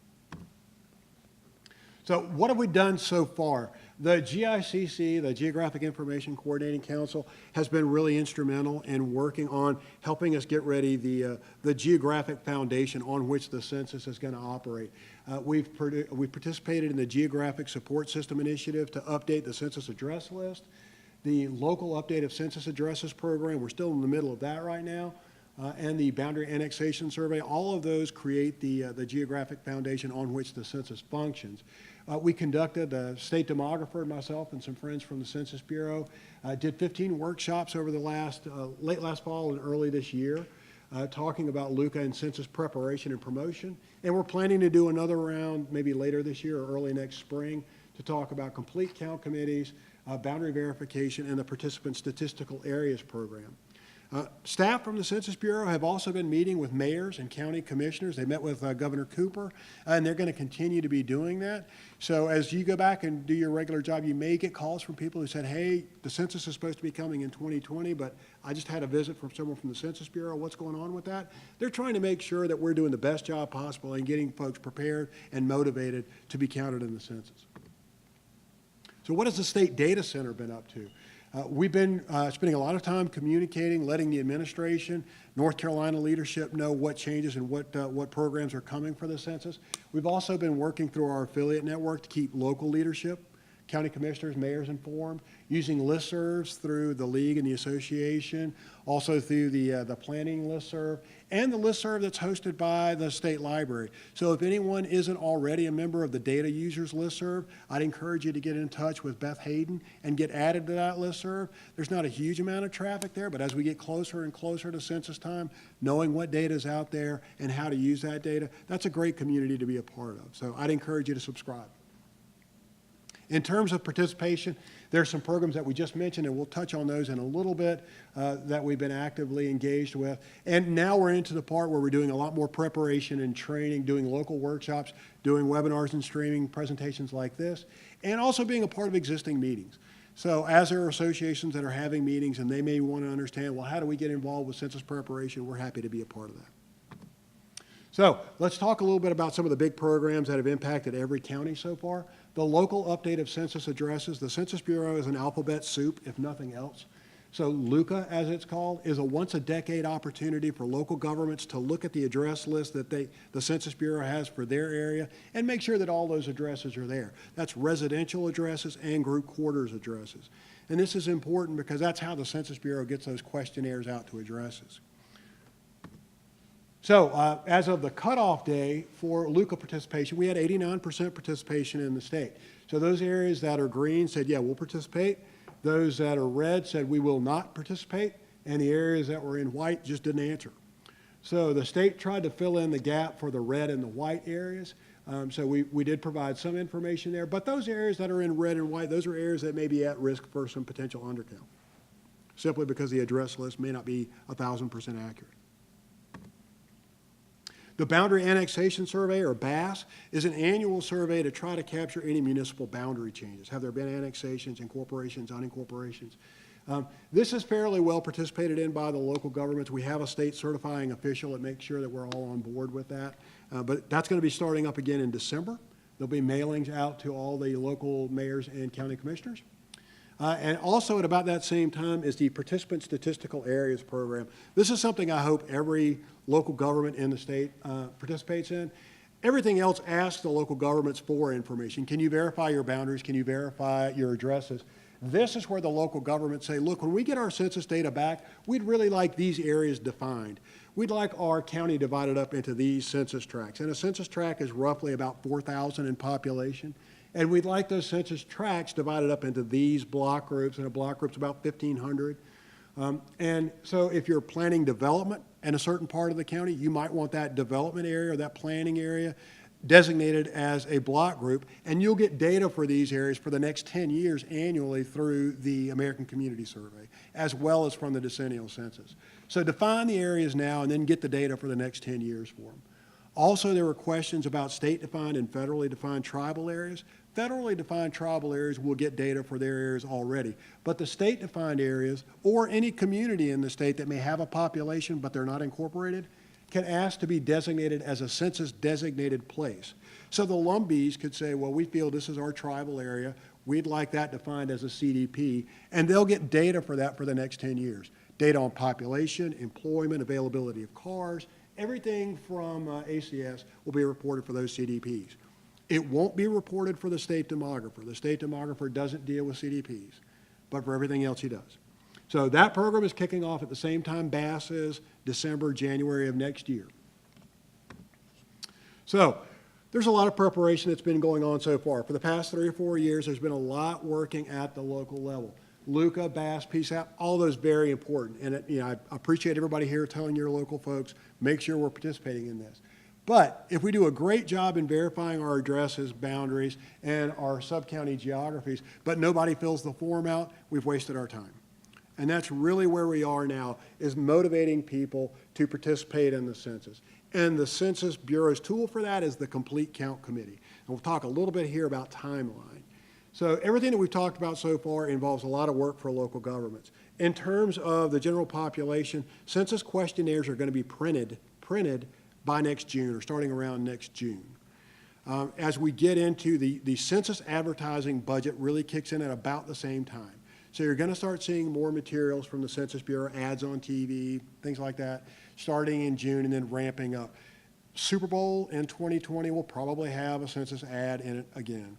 So what have we done so far? The GICC, the Geographic Information Coordinating Council, has been really instrumental in working on helping us get ready the geographic foundation on which the census is going to operate. We've participated in the Geographic Support System Initiative to update the census address list, the local update of census addresses program. We're still in the middle of that right now. And the boundary annexation survey. All of those create the geographic foundation on which the census functions. We conducted, the state demographer, myself, and some friends from the Census Bureau, did 15 workshops over the late last fall and early this year, talking about LUCA and census preparation and promotion. And we're planning to do another round maybe later this year or early next spring to talk about complete count committees, boundary verification, and the participant statistical areas program. Staff from the Census Bureau have also been meeting with mayors and county commissioners. They met with Governor Cooper, and they're going to continue to be doing that. So as you go back and do your regular job, you may get calls from people who said, hey, the census is supposed to be coming in 2020, but I just had a visit from someone from the Census Bureau. What's going on with that? They're trying to make sure that we're doing the best job possible in getting folks prepared and motivated to be counted in the census. So what has the State Data Center been up to? We've been spending a lot of time communicating, letting the administration, North Carolina leadership know what changes and what programs are coming for the census. We've also been working through our affiliate network to keep local leadership county commissioners, mayors informed, using listservs through the league and the association, also through the planning listserv, and the listserv that's hosted by the state library. So if anyone isn't already a member of the data users listserv, I'd encourage you to get in touch with Beth Hayden and get added to that listserv. There's not a huge amount of traffic there, but as we get closer and closer to census time, knowing what data is out there and how to use that data, that's a great community to be a part of. So I'd encourage you to subscribe. In terms of participation, there are some programs that we just mentioned, and we'll touch on those in a little bit, that we've been actively engaged with. And now we're into the part where we're doing a lot more preparation and training, doing local workshops, doing webinars and streaming presentations like this, and also being a part of existing meetings. So as there are associations that are having meetings and they may want to understand, well, how do we get involved with census preparation? We're happy to be a part of that. So let's talk a little bit about some of the big programs that have impacted every county so far. The local update of census addresses. The Census Bureau is an alphabet soup, if nothing else. So LUCA, as it's called, is a once-a-decade opportunity for local governments to look at the address list that the Census Bureau has for their area and make sure that all those addresses are there. That's residential addresses and group quarters addresses. And this is important because that's how the Census Bureau gets those questionnaires out to addresses. So as of the cutoff day for LUCA participation, we had 89% participation in the state. So those areas that are green said, yeah, we'll participate. Those that are red said we will not participate. And the areas that were in white just didn't answer. So the state tried to fill in the gap for the red and the white areas. So we did provide some information there. But those areas that are in red and white, those are areas that may be at risk for some potential undercount, simply because the address list may not be 1,000% accurate. The Boundary Annexation Survey, or BAS, is an annual survey to try to capture any municipal boundary changes. Have there been annexations, incorporations, unincorporations? This is fairly well participated in by the local governments. We have a state certifying official that makes sure that we're all on board with that. But that's going to be starting up again in December. There'll be mailings out to all the local mayors and county commissioners. And also at about that same time is the Participant Statistical Areas Program. This is something I hope every local government in the state participates in. Everything else asks the local governments for information. Can you verify your boundaries? Can you verify your addresses? This is where the local governments say, look, when we get our census data back, we'd really like these areas defined. We'd like our county divided up into these census tracts. And a census tract is roughly about 4,000 in population. And we'd like those census tracts divided up into these block groups, and a block group's about 1,500. And so if you're planning development in a certain part of the county, you might want that development area or that planning area designated as a block group, and you'll get data for these areas for the next 10 years annually through the American Community Survey, as well as from the decennial census. So define the areas now and then get the data for the next 10 years for them. Also, there were questions about state-defined and federally defined tribal areas. Federally defined tribal areas will get data for their areas already, but the state-defined areas or any community in the state that may have a population but they're not incorporated can ask to be designated as a census-designated place. So the Lumbees could say, well, we feel this is our tribal area. We'd like that defined as a CDP, and they'll get data for that for the next 10 years. Data on population, employment, availability of cars, everything from ACS will be reported for those CDPs. It won't be reported for the state demographer. The state demographer doesn't deal with CDPs, but for everything else he does. So that program is kicking off at the same time BAS is, December, January of next year. So there's a lot of preparation that's been going on so far. For the past 3 or 4 years, there's been a lot working at the local level. LUCA, BAS, PSAP, all those very important. And I appreciate everybody here telling your local folks, make sure we're participating in this. But if we do a great job in verifying our addresses, boundaries, and our sub-county geographies, but nobody fills the form out, we've wasted our time. And that's really where we are now, is motivating people to participate in the census. And the Census Bureau's tool for that is the Complete Count Committee. And we'll talk a little bit here about timeline. So everything that we've talked about so far involves a lot of work for local governments. In terms of the general population, census questionnaires are going to be printed by next June, or starting around next June. As we get into the census advertising budget really kicks in at about the same time. So you're going to start seeing more materials from the Census Bureau, ads on TV, things like that, starting in June and then ramping up. Super Bowl in 2020 will probably have a census ad in it again.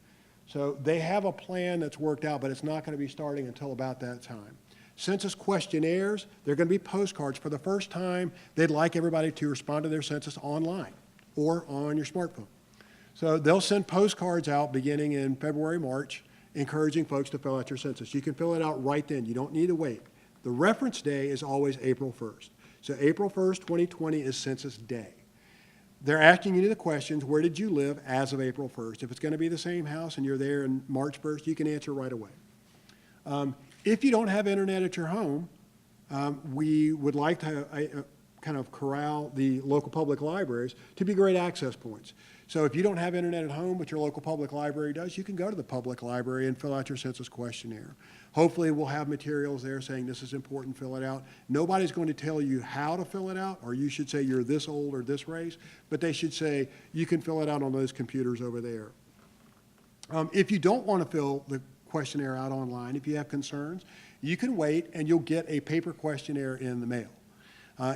So they have a plan that's worked out, but it's not going to be starting until about that time. Census questionnaires, they're going to be postcards. For the first time, they'd like everybody to respond to their census online or on your smartphone. So they'll send postcards out beginning in February, March, encouraging folks to fill out your census. You can fill it out right then. You don't need to wait. The reference day is always April 1st. So April 1st, 2020 is Census Day. They're asking you the questions, where did you live as of April 1st? If it's going to be the same house and you're there in March 1st, you can answer right away. If you don't have internet at your home, we would like to kind of corral the local public libraries to be great access points. So if you don't have internet at home, but your local public library does, you can go to the public library and fill out your census questionnaire. Hopefully we'll have materials there saying this is important, fill it out. Nobody's going to tell you how to fill it out, or you should say you're this old or this race, but they should say you can fill it out on those computers over there. If you don't want to fill the questionnaire out online, if you have concerns, you can wait and you'll get a paper questionnaire in the mail.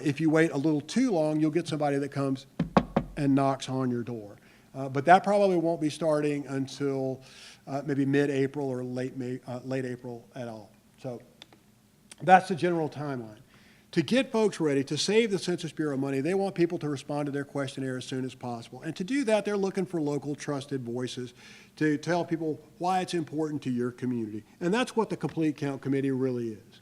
If you wait a little too long, you'll get somebody that comes and knocks on your door. But that probably won't be starting until maybe mid-April or late April at all. So that's the general timeline. To get folks ready, to save the Census Bureau money, they want people to respond to their questionnaire as soon as possible. And to do that, they're looking for local trusted voices to tell people why it's important to your community. And that's what the Complete Count Committee really is.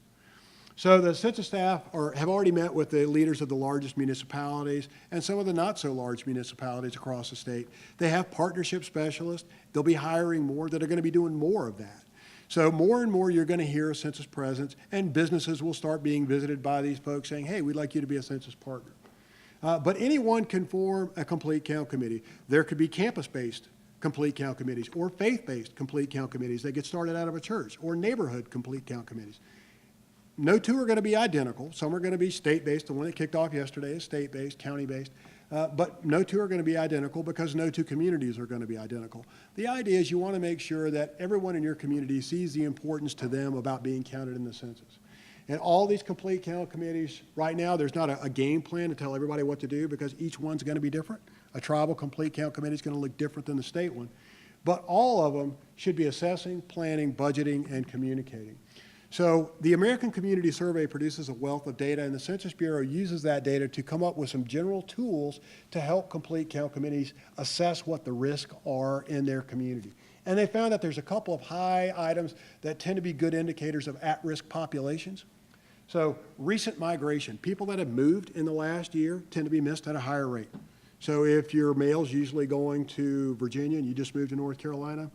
So the census staff have already met with the leaders of the largest municipalities and some of the not so large municipalities across the state. They have partnership specialists. They'll be hiring more that are going to be doing more of that. So more and more you're going to hear a census presence, and businesses will start being visited by these folks saying, hey, we'd like you to be a census partner. But anyone can form a complete count committee. There could be campus-based complete count committees or faith-based complete count committees that get started out of a church, or neighborhood complete count committees. No two are going to be identical. Some are going to be state-based. The one that kicked off yesterday is state-based, county-based. But no two are going to be identical because no two communities are going to be identical. The idea is you want to make sure that everyone in your community sees the importance to them about being counted in the census. And all these complete count committees, right now, there's not a game plan to tell everybody what to do because each one's going to be different. A tribal complete count committee is going to look different than the state one. But all of them should be assessing, planning, budgeting, and communicating. So the American Community Survey produces a wealth of data, and the Census Bureau uses that data to come up with some general tools to help complete count committees assess what the risks are in their community. And they found that there's a couple of high items that tend to be good indicators of at-risk populations. So recent migration, people that have moved in the last year tend to be missed at a higher rate. So if your mail's usually going to Virginia and you just moved to North Carolina,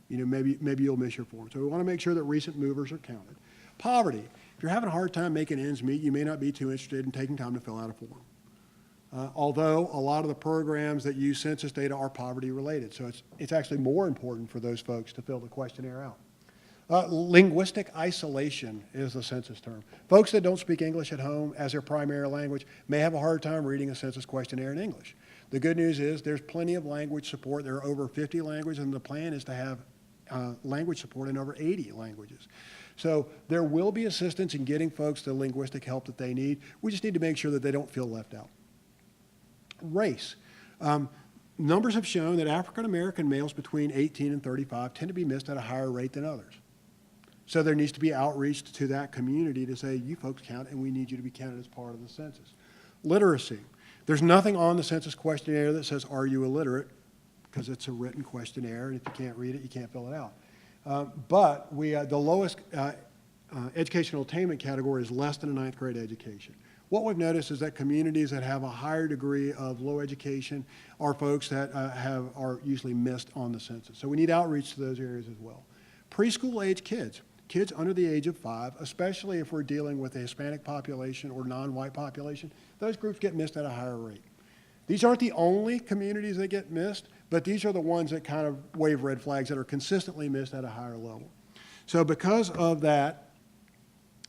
maybe you'll miss your form. So we want to make sure that recent movers are counted. Poverty. If you're having a hard time making ends meet, you may not be too interested in taking time to fill out a form. Although a lot of the programs that use census data are poverty related. So it's actually more important for those folks to fill the questionnaire out. Linguistic isolation is the census term. Folks that don't speak English at home as their primary language may have a hard time reading a census questionnaire in English. The good news is there's plenty of language support. There are over 50 languages, and the plan is to have language support in over 80 languages. So there will be assistance in getting folks the linguistic help that they need. We just need to make sure that they don't feel left out. Race. Numbers have shown that African American males between 18 and 35 tend to be missed at a higher rate than others. So there needs to be outreach to that community to say, you folks count and we need you to be counted as part of the census. Literacy. There's nothing on the census questionnaire that says, are you illiterate? Because it's a written questionnaire, and if you can't read it, you can't fill it out. But the lowest educational attainment category is less than a ninth grade education. What we've noticed is that communities that have a higher degree of low education are folks that are usually missed on the census. So we need outreach to those areas as well. Preschool age kids. Kids under the age of 5, especially if we're dealing with a Hispanic population or non-white population, those groups get missed at a higher rate. These aren't the only communities that get missed, but these are the ones that kind of wave red flags that are consistently missed at a higher level. So because of that,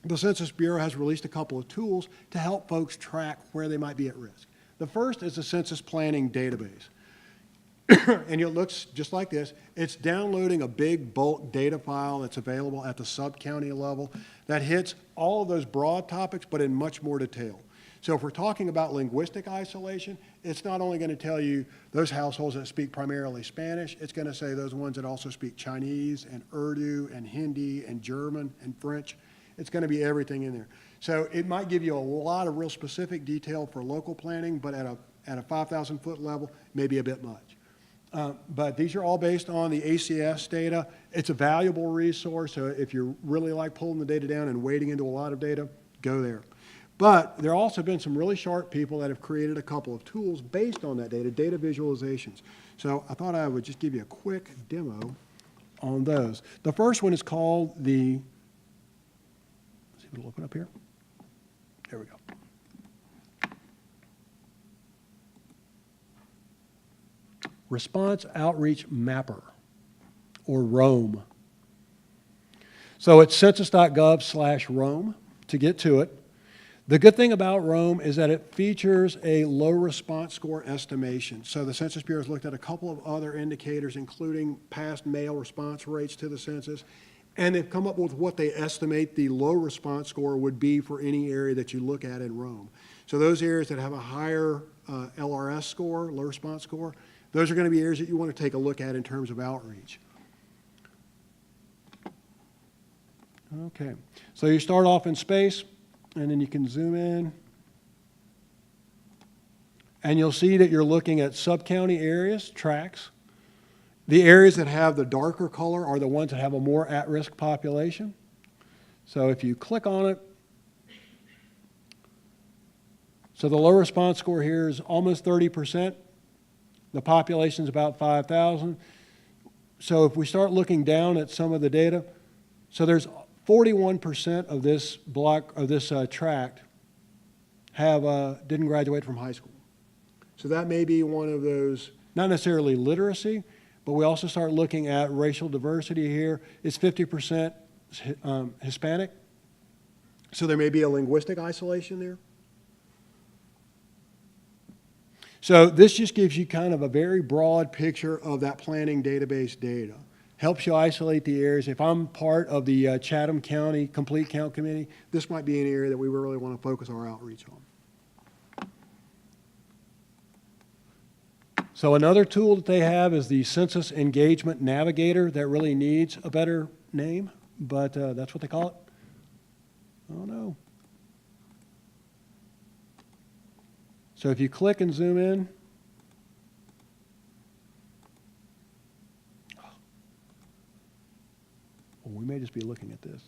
the Census Bureau has released a couple of tools to help folks track where they might be at risk. The first is the Census Planning Database. And it looks just like this. It's downloading a big bulk data file that's available at the sub-county level that hits all of those broad topics, but in much more detail. So if we're talking about linguistic isolation, it's not only going to tell you those households that speak primarily Spanish, it's going to say those ones that also speak Chinese and Urdu and Hindi and German and French. It's going to be everything in there. So it might give you a lot of real specific detail for local planning, but at a 5,000-foot level, maybe a bit much. But these are all based on the ACS data. It's a valuable resource, so if you really like pulling the data down and wading into a lot of data, go there. But there have also been some really sharp people that have created a couple of tools based on that data visualizations. So I thought I would just give you a quick demo on those. The first one is called the, let's see if it'll open up here. There we go. Response Outreach Mapper, or ROAM. So it's census.gov/ROAM to get to it. The good thing about ROAM is that it features a low response score estimation. So the Census Bureau has looked at a couple of other indicators, including past mail response rates to the census, and they've come up with what they estimate the low response score would be for any area that you look at in ROAM. So those areas that have a higher LRS score, low response score, those are going to be areas that you want to take a look at in terms of outreach. Okay, so you start off in space, and then you can zoom in. And you'll see that you're looking at sub-county areas, tracts. The areas that have the darker color are the ones that have a more at-risk population. So if you click on it, so the low response score here is almost 30%. The population is about 5,000. So if we start looking down at some of the data, so there's 41% of this block, of this tract didn't graduate from high school. So that may be one of those, not necessarily literacy, but we also start looking at racial diversity here. It's 50% Hispanic. So there may be a linguistic isolation there. So this just gives you kind of a very broad picture of that planning database data. Helps you isolate the areas. If I'm part of the Chatham County Complete Count Committee, this might be an area that we really want to focus our outreach on. So another tool that they have is the Census Engagement Navigator. That really needs a better name, but that's what they call it. Oh no. So if you click and zoom in, well, we may just be looking at this.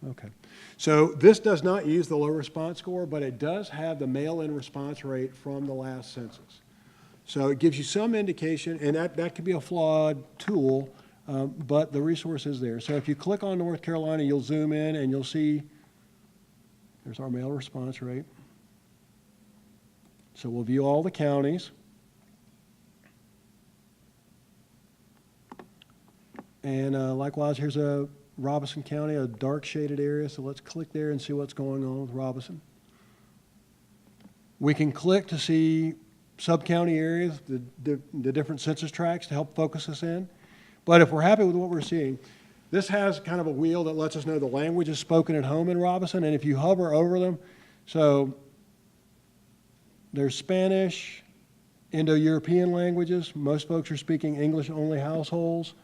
Okay. So this does not use the low response score, but it does have the mail-in response rate from the last census. So it gives you some indication, and that could be a flawed tool, but the resource is there. So if you click on North Carolina, you'll zoom in and you'll see there's our mail response rate. So we'll view all the counties. And likewise, here's a Robeson County, a dark shaded area. So let's click there and see what's going on with Robeson. We can click to see sub-county areas, the different census tracts to help focus us in. But if we're happy with what we're seeing, this has kind of a wheel that lets us know the language is spoken at home in Robeson. And if you hover over them, so there's Spanish, Indo-European languages. Most folks are speaking English-only households.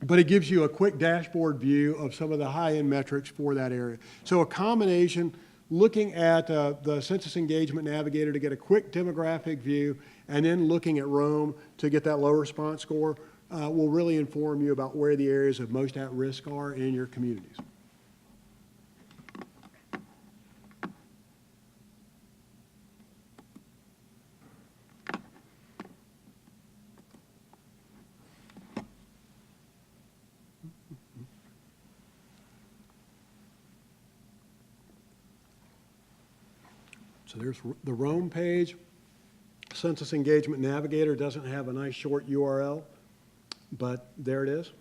But it gives you a quick dashboard view of some of the high-end metrics for that area. So a combination, looking at the Census Engagement Navigator to get a quick demographic view, and then looking at ROAM to get that low response score will really inform you about where the areas of most at risk are in your communities. So there's the ROAM page. Census Engagement Navigator doesn't have a nice short URL, but there it is.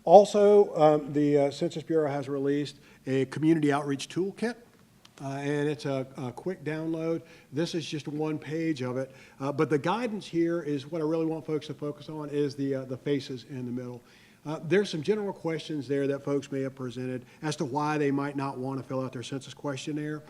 Also, the Census Bureau has released a community outreach toolkit. And it's a quick download. This is just one page of it. But the guidance here is what I really want folks to focus on is the faces in the middle. There's some general questions there that folks may have presented as to why they might not want to fill out their census questionnaire.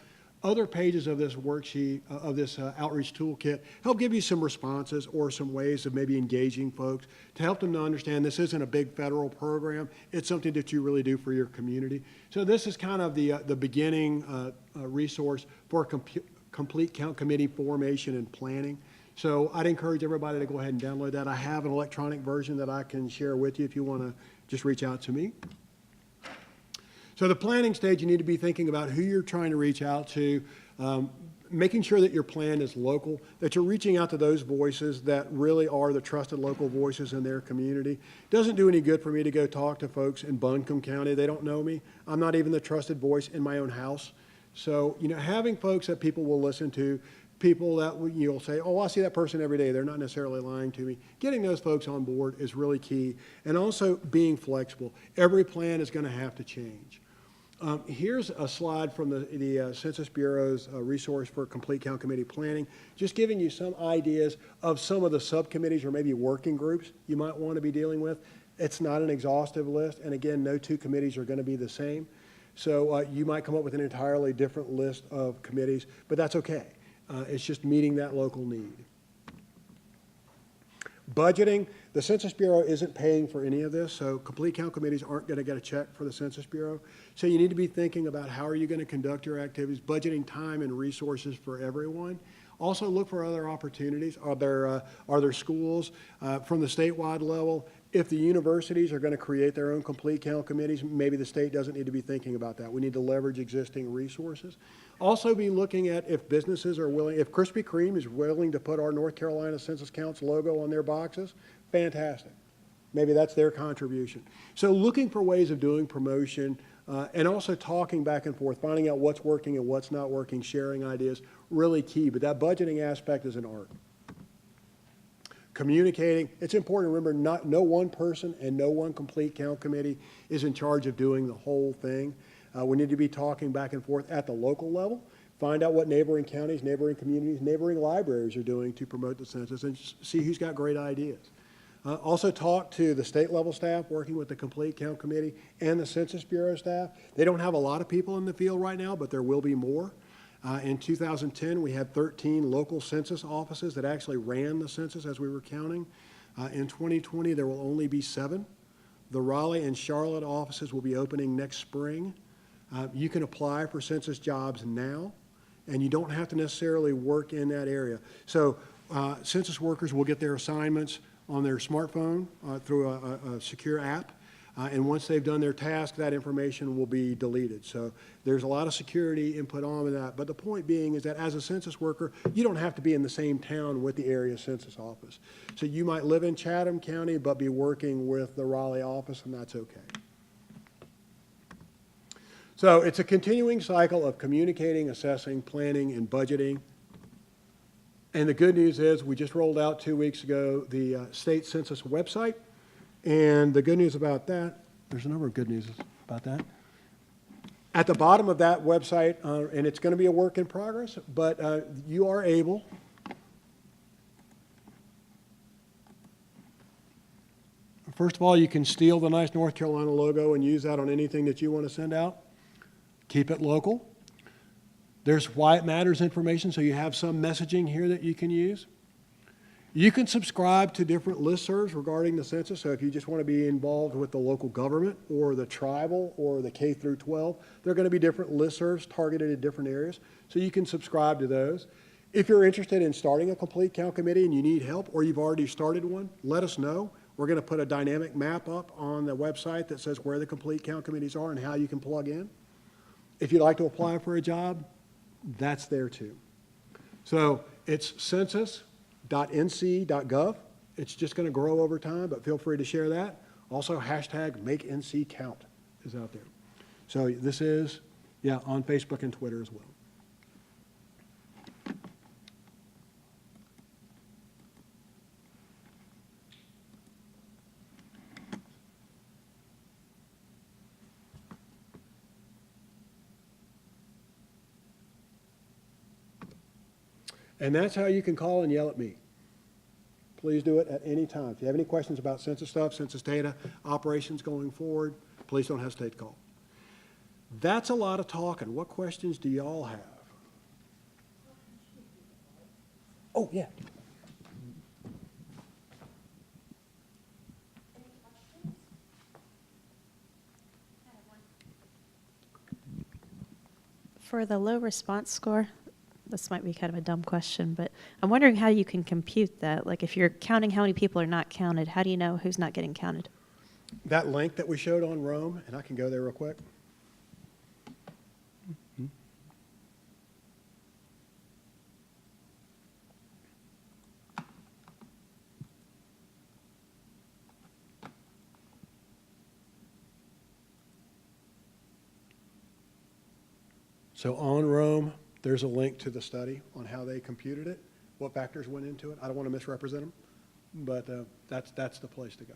Other pages of this worksheet, of this outreach toolkit, help give you some responses or some ways of maybe engaging folks to help them to understand this isn't a big federal program. It's something that you really do for your community. So this is kind of the beginning resource for complete count committee formation and planning. So I'd encourage everybody to go ahead and download that. I have an electronic version that I can share with you if you want to just reach out to me. So the planning stage, you need to be thinking about who you're trying to reach out to, making sure that your plan is local, that you're reaching out to those voices that really are the trusted local voices in their community. It doesn't do any good for me to go talk to folks in Buncombe County. They don't know me. I'm not even the trusted voice in my own house. So, having folks that people will listen to, people that you'll say, oh, I see that person every day. They're not necessarily lying to me. Getting those folks on board is really key. And also being flexible. Every plan is going to have to change. Here's a slide from the Census Bureau's resource for complete count committee planning, just giving you some ideas of some of the subcommittees or maybe working groups you might want to be dealing with. It's not an exhaustive list, and again, no two committees are going to be the same. So you might come up with an entirely different list of committees, but that's okay. It's just meeting that local need. Budgeting, the Census Bureau isn't paying for any of this, so complete count committees aren't going to get a check for the Census Bureau. So you need to be thinking about how are you going to conduct your activities, budgeting time and resources for everyone. Also look for other opportunities. Are there schools from the statewide level? If the universities are going to create their own complete count committees, maybe the state doesn't need to be thinking about that. We need to leverage existing resources. Also be looking at if businesses are willing, if Krispy Kreme is willing to put our North Carolina Census Counts logo on their boxes, fantastic. Maybe that's their contribution. So looking for ways of doing promotion and also talking back and forth, finding out what's working and what's not working, sharing ideas, really key. But that budgeting aspect is an art. Communicating, it's important to remember no one person and no one complete count committee is in charge of doing the whole thing. We need to be talking back and forth at the local level, find out what neighboring counties, neighboring communities, neighboring libraries are doing to promote the census and see who's got great ideas. Also talk to the state level staff working with the complete count committee and the Census Bureau staff. They don't have a lot of people in the field right now, but there will be more. In 2010, we had 13 local census offices that actually ran the census as we were counting. In 2020, there will only be 7. The Raleigh and Charlotte offices will be opening next spring. You can apply for census jobs now, and you don't have to necessarily work in that area. So census workers will get their assignments on their smartphone through a secure app. And once they've done their task, that information will be deleted. So there's a lot of security input on that. But the point being is that as a census worker, you don't have to be in the same town with the area census office. So you might live in Chatham County, but be working with the Raleigh office, and that's okay. So it's a continuing cycle of communicating, assessing, planning, and budgeting. And the good news is we just rolled out 2 weeks ago the state census website. And the good news about that, there's a number of good news about that. At the bottom of that website, and it's going to be a work in progress, but you are able first of all, you can steal the nice North Carolina logo and use that on anything that you want to send out. Keep it local. There's why it matters information, so you have some messaging here that you can use. You can subscribe to different listservs regarding the census, so if you just want to be involved with the local government or the tribal or the K through 12, there are going to be different listservs targeted at different areas, so you can subscribe to those. If you're interested in starting a complete count committee and you need help or you've already started one, let us know. We're going to put a dynamic map up on the website that says where the complete count committees are and how you can plug in. If you'd like to apply for a job, that's there too. So it's census.nc.gov. It's just going to grow over time, but feel free to share that. Also, hashtag #MakeNCCount is out there. So this is, on Facebook and Twitter as well. And that's how you can call and yell at me. Please do it at any time. If you have any questions about census stuff, census data, operations going forward, please don't hesitate to call. That's a lot of talking. What questions do y'all have? Oh, yeah. For the low response score, this might be kind of a dumb question, but I'm wondering how you can compute that. Like if you're counting how many people are not counted, how do you know who's not getting counted? That link that we showed on Rome, and I can go there real quick. So on Rome, there's a link to the study on how they computed it, what factors went into it. I don't want to misrepresent them, but that's the place to go.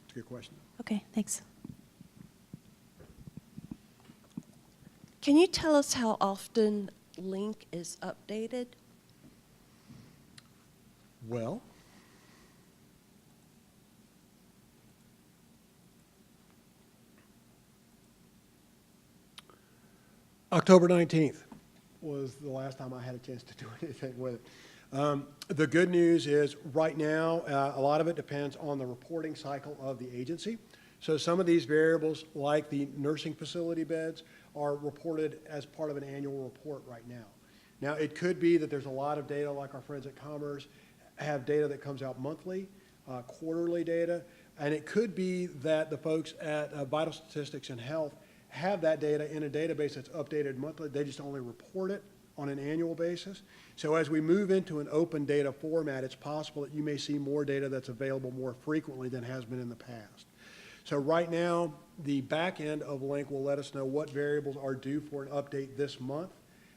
It's a good question. Okay, thanks. Can you tell us how often LINC is updated? Well, October 19th was the last time I had a chance to do anything with it. The good news is right now, a lot of it depends on the reporting cycle of the agency. So some of these variables, like the nursing facility beds, are reported as part of an annual report right now. Now, it could be that there's a lot of data, like our friends at Commerce have data that comes out monthly, quarterly data, and it could be that the folks at Vital Statistics and Health have that data in a database that's updated monthly. They just only report it on an annual basis. So as we move into an open data format, it's possible that you may see more data that's available more frequently than has been in the past. So right now, the back end of LINC will let us know what variables are due for an update this month,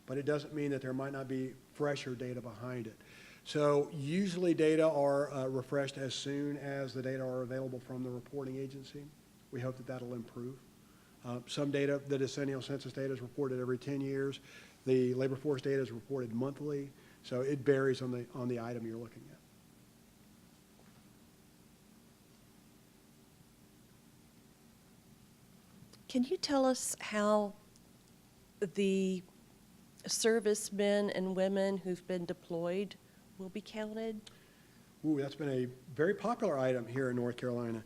but it doesn't mean that there might not be fresher data behind it. So usually data are refreshed as soon as the data are available from the reporting agency. We hope that that'll improve. Some data, the decennial census data is reported every 10 years. The labor force data is reported monthly. So it varies on the item you're looking at. Can you tell us how the servicemen and women who've been deployed will be counted? Ooh, that's been a very popular item here in North Carolina.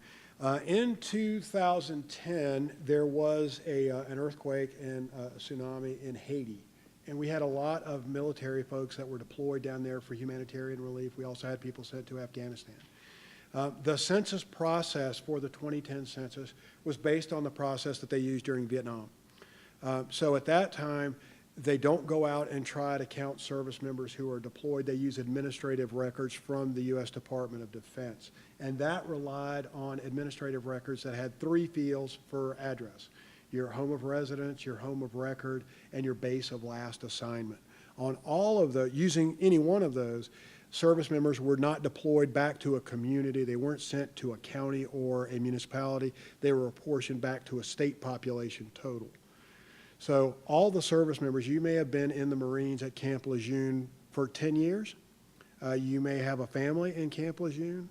In 2010, there was an earthquake and a tsunami in Haiti. And we had a lot of military folks that were deployed down there for humanitarian relief. We also had people sent to Afghanistan. The census process for the 2010 census was based on the process that they used during Vietnam. So at that time, they don't go out and try to count service members who are deployed. They use administrative records from the U.S. Department of Defense. And that relied on administrative records that had 3 fields for address: your home of residence, your home of record, and your base of last assignment. On all of the, using any one of those, service members were not deployed back to a community. They weren't sent to a county or a municipality. They were apportioned back to a state population total. So all the service members, you may have been in the Marines at Camp Lejeune for 10 years. You may have a family in Camp Lejeune.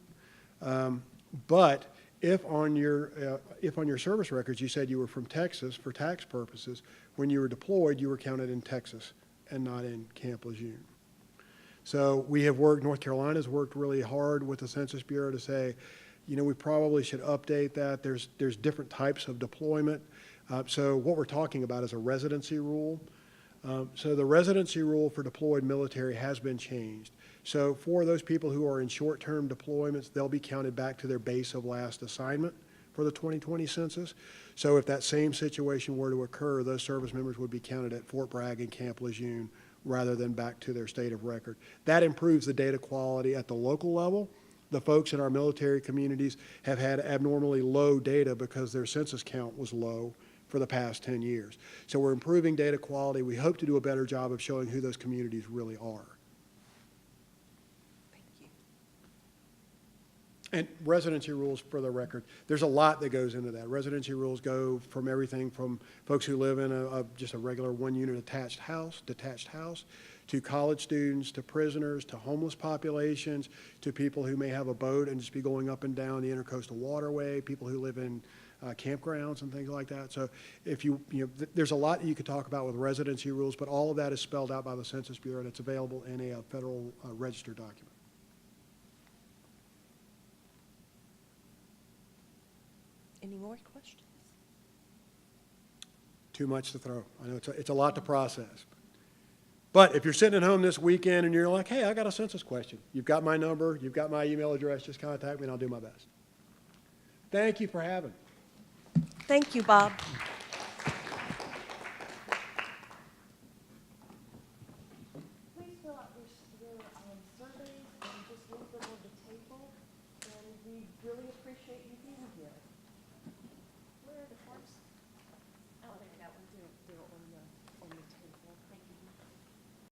But if on your service records you said you were from Texas for tax purposes, when you were deployed, you were counted in Texas and not in Camp Lejeune. So we have worked, North Carolina's worked really hard with the Census Bureau to say, you know, we probably should update that. There's different types of deployment. So what we're talking about is a residency rule. So the residency rule for deployed military has been changed. So for those people who are in short-term deployments, they'll be counted back to their base of last assignment for the 2020 census. So if that same situation were to occur, those service members would be counted at Fort Bragg and Camp Lejeune rather than back to their state of record. That improves the data quality at the local level. The folks in our military communities have had abnormally low data because their census count was low for the past 10 years. So we're improving data quality. We hope to do a better job of showing who those communities really are. Thank you. And residency rules, for the record, there's a lot that goes into that. Residency rules go from everything from folks who live in just a regular one-unit detached house, to college students, to prisoners, to homeless populations, to people who may have a boat and just be going up and down the intercoastal waterway, people who live in campgrounds and things like that. So if there's a lot that you could talk about with residency rules, but all of that is spelled out by the Census Bureau, and it's available in a federal register document. Any more questions? Too much to throw. I know it's a lot to process. But if you're sitting at home this weekend and you're like, hey, I got a census question, you've got my number, you've got my email address, just contact me and I'll do my best. Thank you for having me. Thank you, Bob.